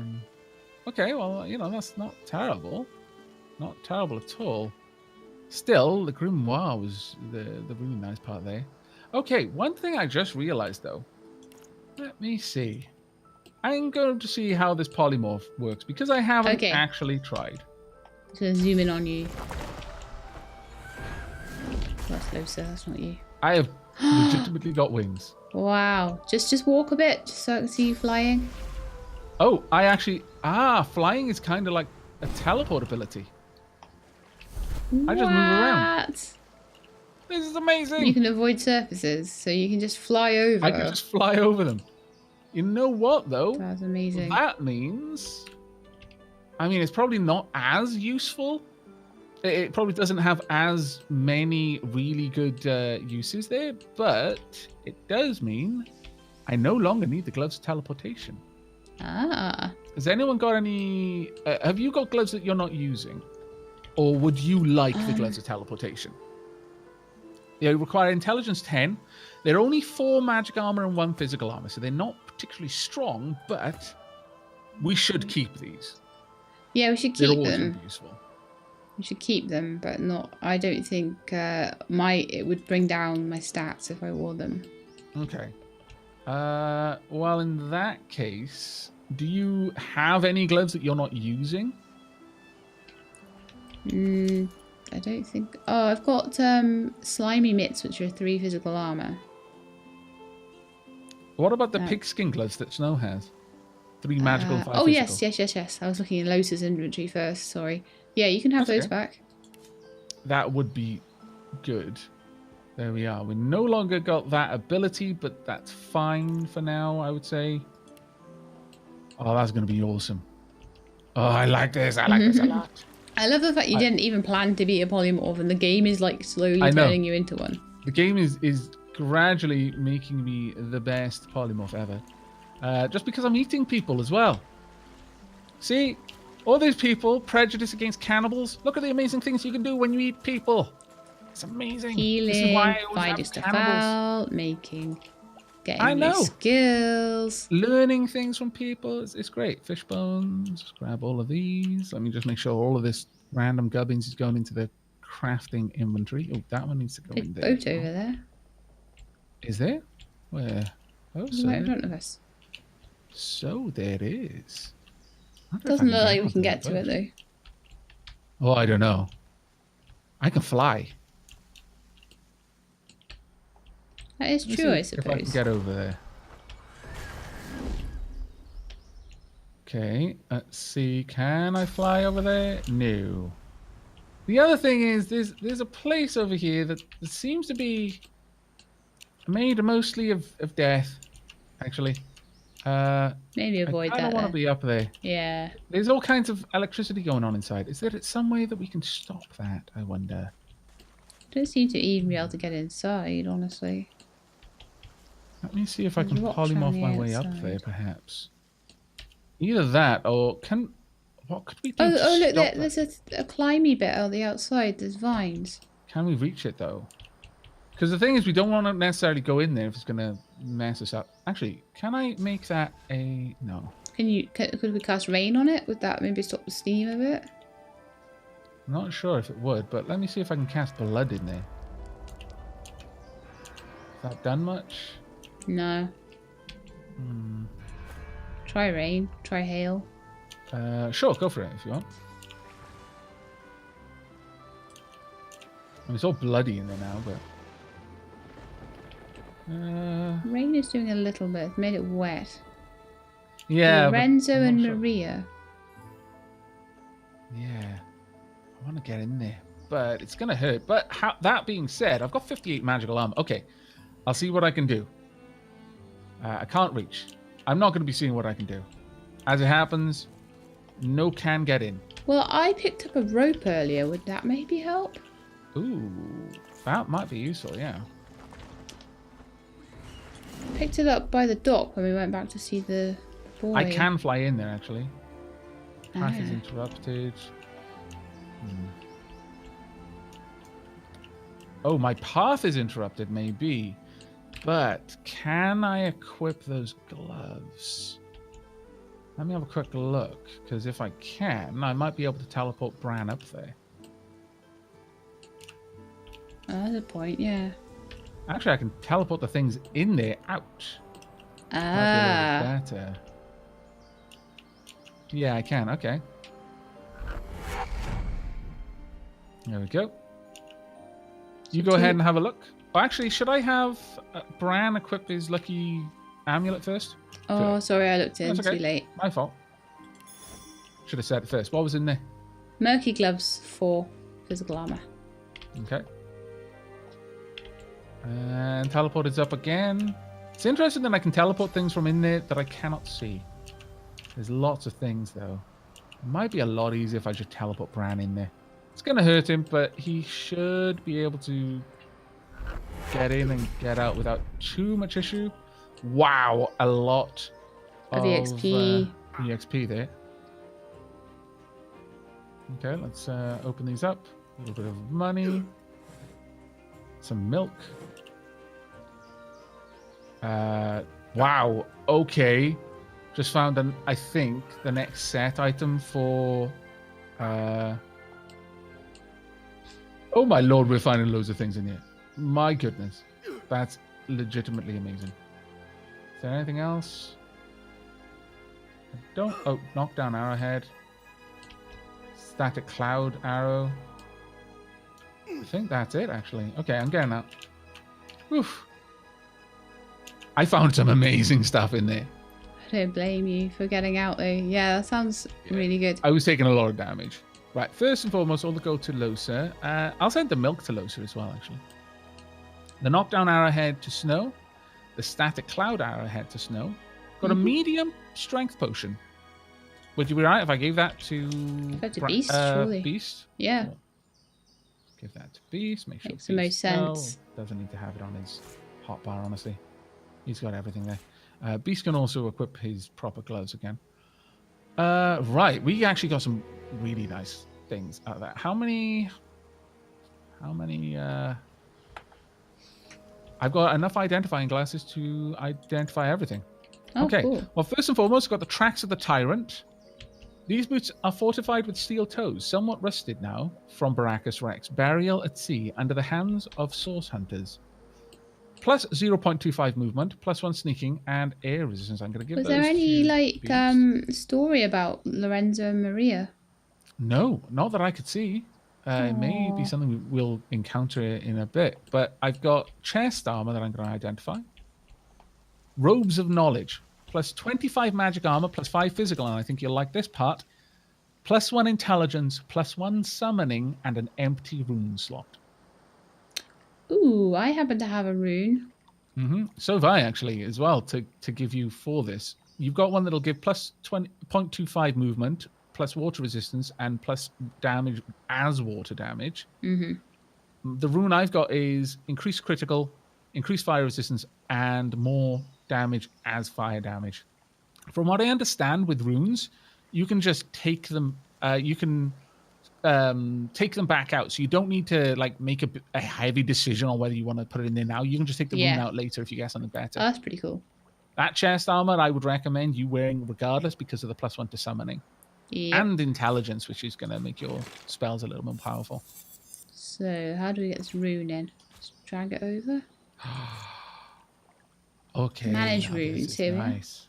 Okay, well, that's not terrible. Not terrible at all. Still, the grimoire was the really nice part there. Okay, one thing I just realized, though. Let me see. I'm going to see how this polymorph works, because I haven't actually tried. Just going to zoom in on you. That's Losa, that's not you. I have legitimately got wings. Wow. Just walk a bit, just so I can see you flying. Oh, I actually... flying is kind of like a teleport ability. I just move around. This is amazing. You can avoid surfaces, so you can just fly over. I can just fly over them. You know what, though? That's amazing. That means... I mean, it's probably not as useful. It probably doesn't have as many really good uses there, but it does mean I no longer need the gloves of teleportation. Has anyone got any... have you got gloves that you're not using? Or would you like the gloves of teleportation? They require intelligence 10. They're only 4 magic armor and 1 physical armor, so they're not particularly strong, but we should keep these. Yeah, we should keep them. They're always useful. We should keep them, but not... I don't think it would bring down my stats if I wore them. Okay. Well, in that case, do you have any gloves that you're not using? I don't think... Oh, I've got slimy mitts, which are 3 physical armor. What about the pigskin gloves that Snow has? 3 magical and 5 physical. Oh, yes. I was looking at Losa's inventory first, sorry. Yeah, you can have those back. That would be good. There we are. We no longer got that ability, but that's fine for now, I would say. Oh, that's going to be awesome. Oh, I like this. I like this a lot. I love the fact you didn't even plan to be a polymorph, and the game is like slowly turning you into one. The game is gradually making me the best polymorph ever. Just because I'm eating people as well. See? All these people, prejudice against cannibals. Look at the amazing things you can do when you eat people. It's amazing. Healing, this is why I always finding have stuff cannibals. out, getting new skills. Learning things from people. It's great. Fish bones. Grab all of these. Let me just make sure all of this random gubbins is going into the crafting inventory. Oh, that one needs to go in there. Boat over there. Is there? Where? Oh, so right in front of us. So there is. Doesn't look like we can get to it though. Oh, I don't know. I can fly. That is true, I suppose. If I can get over there. Okay, let's see. Can I fly over there? No. The other thing is, there's a place over here that seems to be made mostly of death, actually. Maybe avoid that. I don't want to be up there. Yeah. There's all kinds of electricity going on inside. Is there some way that we can stop that, I wonder? Don't seem to even be able to get inside, honestly. Let me see if I can polymorph my way up there, perhaps. Either that, or what could we do to look, stop there's a climby bit on the outside. There's vines. Can we reach it, though? Because the thing is, we don't want to necessarily go in there if it's going to mess us up. Actually, can I make that a... No. Could we cast rain on it? Would that maybe stop the steam a bit? I'm not sure if it would, but let me see if I can cast blood in there. Has that done much? No. Try rain. Try hail. Sure, go for it if you want. I mean, it's all bloody in there now, but... Rain is doing a little bit. It's made it wet. Yeah, Lorenzo and Maria. Yeah. I want to get in there, but it's going to hurt. But that being said, I've got 58 magical armor. Okay, I'll see what I can do. I can't reach. I'm not going to be seeing what I can do. As it happens, no can get in. Well, I picked up a rope earlier. Would that maybe help? Ooh, that might be useful, yeah. Picked it up by the dock when we went back to see the boy. I can fly in there, actually. Path is interrupted. Oh, my path is interrupted, maybe. But can I equip those gloves? Let me have a quick look, because if I can, I might be able to teleport Bran up there. That's a point, yeah. Actually, I can teleport the things in there out. Ah. Might be a little better. Yeah, I can. Okay. There we go. You go ahead and have a look. Oh, actually, should I have Bran equip his lucky amulet first? Oh, sorry, I looked in okay. too late. My fault. Should have said it first. What was in there? Murky gloves for physical armor. Okay. And teleport is up again. It's interesting that I can teleport things from in there that I cannot see. There's lots of things, though. It might be a lot easier if I just teleport Bran in there. It's going to hurt him, but he should be able to get in and get out without too much issue. Wow, a lot of EXP there. Okay, let's open these up. A little bit of money. Some milk. Wow, okay. Just found, I think, the next set item for... Oh my lord, we're finding loads of things in here. My goodness. That's legitimately amazing. Is there anything else? I don't... Oh, knockdown arrowhead. Static cloud arrow. I think that's it, actually. Okay, I'm getting that. Oof. I found some amazing stuff in there. I don't blame you for getting out though. Yeah, that sounds really good. I was taking a lot of damage. Right, first and foremost, all the go to Losa. I'll send the milk to Losa as well, actually. The knockdown arrowhead to Snow. The static cloud arrowhead to Snow. Got a medium strength potion. Would you be right if I gave that to Beast, surely. Beast? Yeah. Cool. Give that to Beast. Make sure Makes the most sense. Doesn't need to have it on his hotbar, honestly. He's got everything there. Beast can also equip his proper gloves again. Right, we actually got some really nice things out of that. How many I've got enough identifying glasses to identify everything. Oh, okay. Cool. Well, first and foremost, we've got the tracks of the Tyrant. These boots are fortified with steel toes, somewhat rusted now, from Baracus Rex. Burial at sea under the hands of source hunters. Plus 0.25 movement, plus 1 sneaking, and air resistance. I'm going to give Was those there any Beast. story about Lorenzo and Maria? No, not that I could see. It may be something we'll encounter in a bit. But I've got chest armor that I'm going to identify. Robes of Knowledge. Plus 25 magic armor, plus 5 physical. And I think you'll like this part. Plus 1 intelligence, plus 1 summoning, and an empty rune slot. Ooh, I happen to have a rune. So have I, actually, as well, to give you for this. You've got one that'll give plus 0.25 movement, plus water resistance, and plus damage as water damage. The rune I've got is increased critical, increased fire resistance, and more damage as fire damage. From what I understand with runes, you can just take them... take them back out, so you don't need to like make a heavy decision on whether you want to put it in there now. You can just take the rune out later if you get something better. Oh, that's pretty cool. That chest armor I would recommend you wearing regardless because of the plus 1 to summoning. And intelligence, which is going to make your spells a little more powerful. So how do we get this rune in? Just drag it over. Okay. Manage runes, here nice.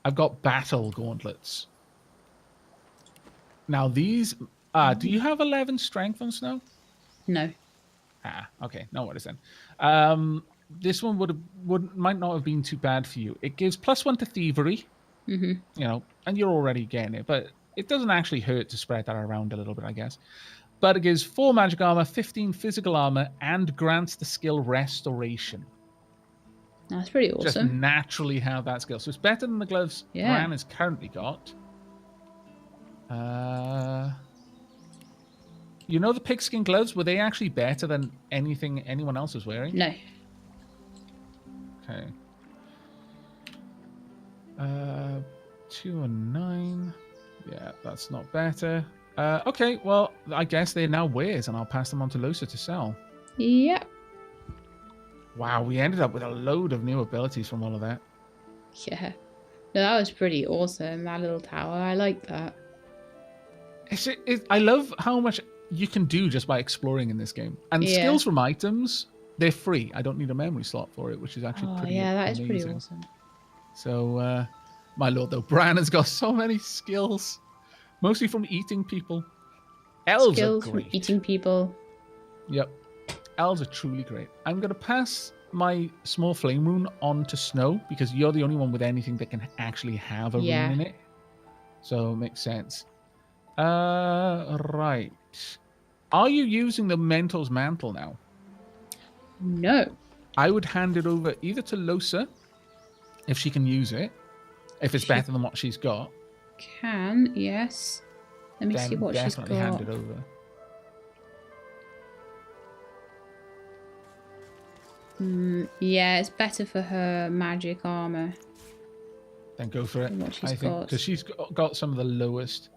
I've got battle gauntlets. Now these, do you have 11 strength on Snow? No. Okay, no worries then. This one might not have been too bad for you. It gives plus 1 to thievery, you know, and you're already getting it, but it doesn't actually hurt to spread that around a little bit, I guess. But it gives 4 magic armor, 15 physical armor, and grants the skill Restoration. That's pretty awesome. Just naturally have that skill, so it's better than the gloves Bran has currently got. You know the pigskin gloves, were they actually better than anything anyone else was wearing? No. Okay. 2 and 9. Yeah, that's not better. Okay, well, I guess they're now wares, and I'll pass them on to Losa to sell. Yep. Wow, we ended up with a load of new abilities from all of that. Yeah. No, that was pretty awesome, that little tower. I like that. I love how much you can do just by exploring in this game. And Yeah. skills from items, they're free. I don't need a memory slot for it, which is actually pretty yeah, that amazing. is pretty awesome. So, my lord, though, Bran has got so many skills. Mostly from eating people. Elves Skills are from great. eating people. Yep. Elves are truly great. I'm going to pass my small flame rune on to Snow because you're the only one with anything that can actually have a rune in it. So it makes sense. Right. Are you using the Mentor's Mantle now? No. I would hand it over either to Losa, if she can use it, if it's better than what she's got. Can, yes. Let me see what she's got. Definitely hand it over. Yeah, it's better for her magic armor. Then go for it. What she's I think because she's got some of the lowest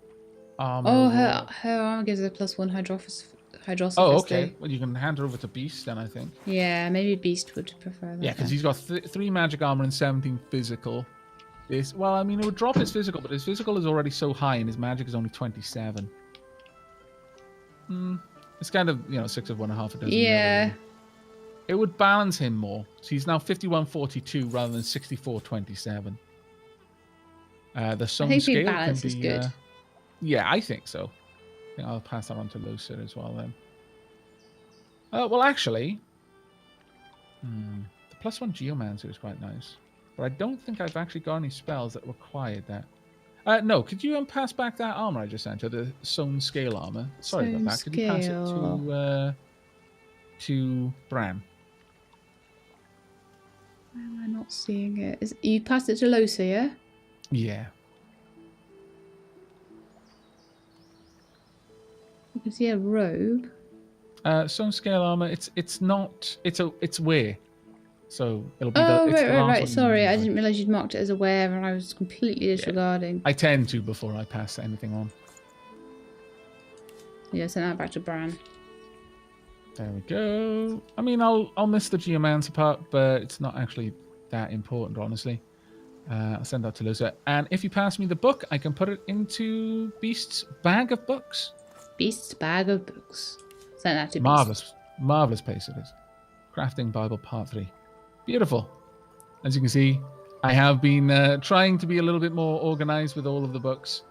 armor. Oh, her armor gives her +1 hydrosophist. Oh, okay. Well, you can hand her over to Beast then, I think. Yeah, maybe Beast would prefer that. Yeah, because he's got 3 magic armor and 17 physical. Well, I mean, it would drop his physical, but his physical is already so high and his magic is only 27. It's kind of, 6 of one and half a dozen. Yeah. It would balance him more. So he's now 51-42 rather than 64-27. The Sun scale balance can be is good. Yeah, I think so. I think I'll pass that on to Losa as well then. Well, actually, the +1 Geomancer is quite nice. But I don't think I've actually got any spells that required that. No, could you pass back that armor I just sent her, the Sewn Scale armor? Sorry about that. Could you pass it to Bran? Why am I not seeing it? You passed it to Losa, yeah? Yeah. You can see a robe. Sewn Scale armor. It's not. It's wear. So it'll be. Right. Sorry, I didn't realize you'd marked it as a wear, and I was completely disregarding. I tend to before I pass anything on. Yeah, send that back to Bran. There we go. I mean, I'll miss the Geomancer part, but it's not actually that important, honestly. I'll send that to Losa. And if you pass me the book, I can put it into Beast's bag of books. Beast's bag of books. Send that to Beast. Marvelous pace it is. Crafting Bible Part 3. Beautiful. As you can see, I have been trying to be a little bit more organized with all of the books.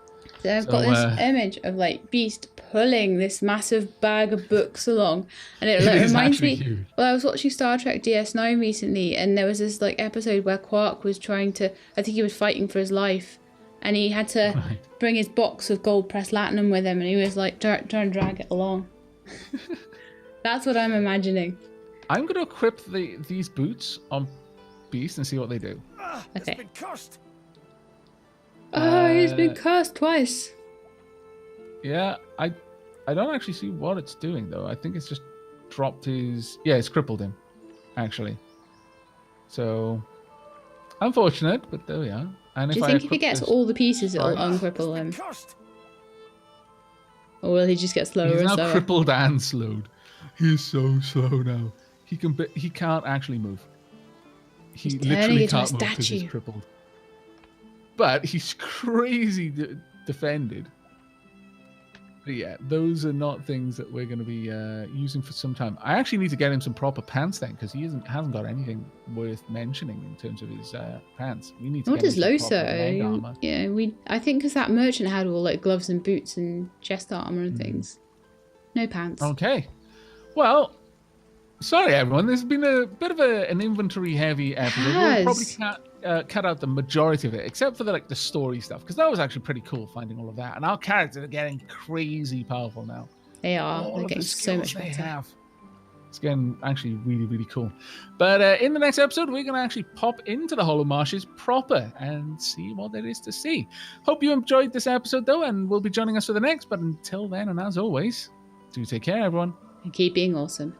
So I've got this image of Beast pulling this massive bag of books along, and it reminds me. Huge. Well, I was watching Star Trek DS9 recently, and there was this episode where Quark was trying to. I think he was fighting for his life, and he had to bring his box of gold pressed latinum with him, and he was trying to drag it along. That's what I'm imagining. I'm going to equip these boots on Beast and see what they do. Okay. It's been cursed. Oh, he's been cursed twice. Yeah, I don't actually see what it's doing though. I think it's just dropped his. Yeah, it's crippled him, actually. So unfortunate, but there we are. And do you think if he gets all the pieces, it'll uncripple him? Or will he just get slower and slower? He's now crippled and slowed. He's so slow now. He can't actually move. He literally can't move because he's crippled. But he's crazy defended. But yeah, those are not things that we're going to be using for some time. I actually need to get him some proper pants then, because he hasn't got anything worth mentioning in terms of his pants. We need to. What does Losa? Yeah, I think because that merchant had all gloves and boots and chest armor and things. No pants. Okay. Well, sorry everyone. This has been a bit of an inventory-heavy episode. We'll probably cut out the majority of it, except for the story stuff, because that was actually pretty cool finding all of that. And our characters are getting crazy powerful now. They are. They're getting so much better. It's getting actually really, really cool. But in the next episode, we're going to actually pop into the Hollow Marshes proper and see what there is to see. Hope you enjoyed this episode, though, and will be joining us for the next. But until then, and as always, do take care, everyone. And keep being awesome.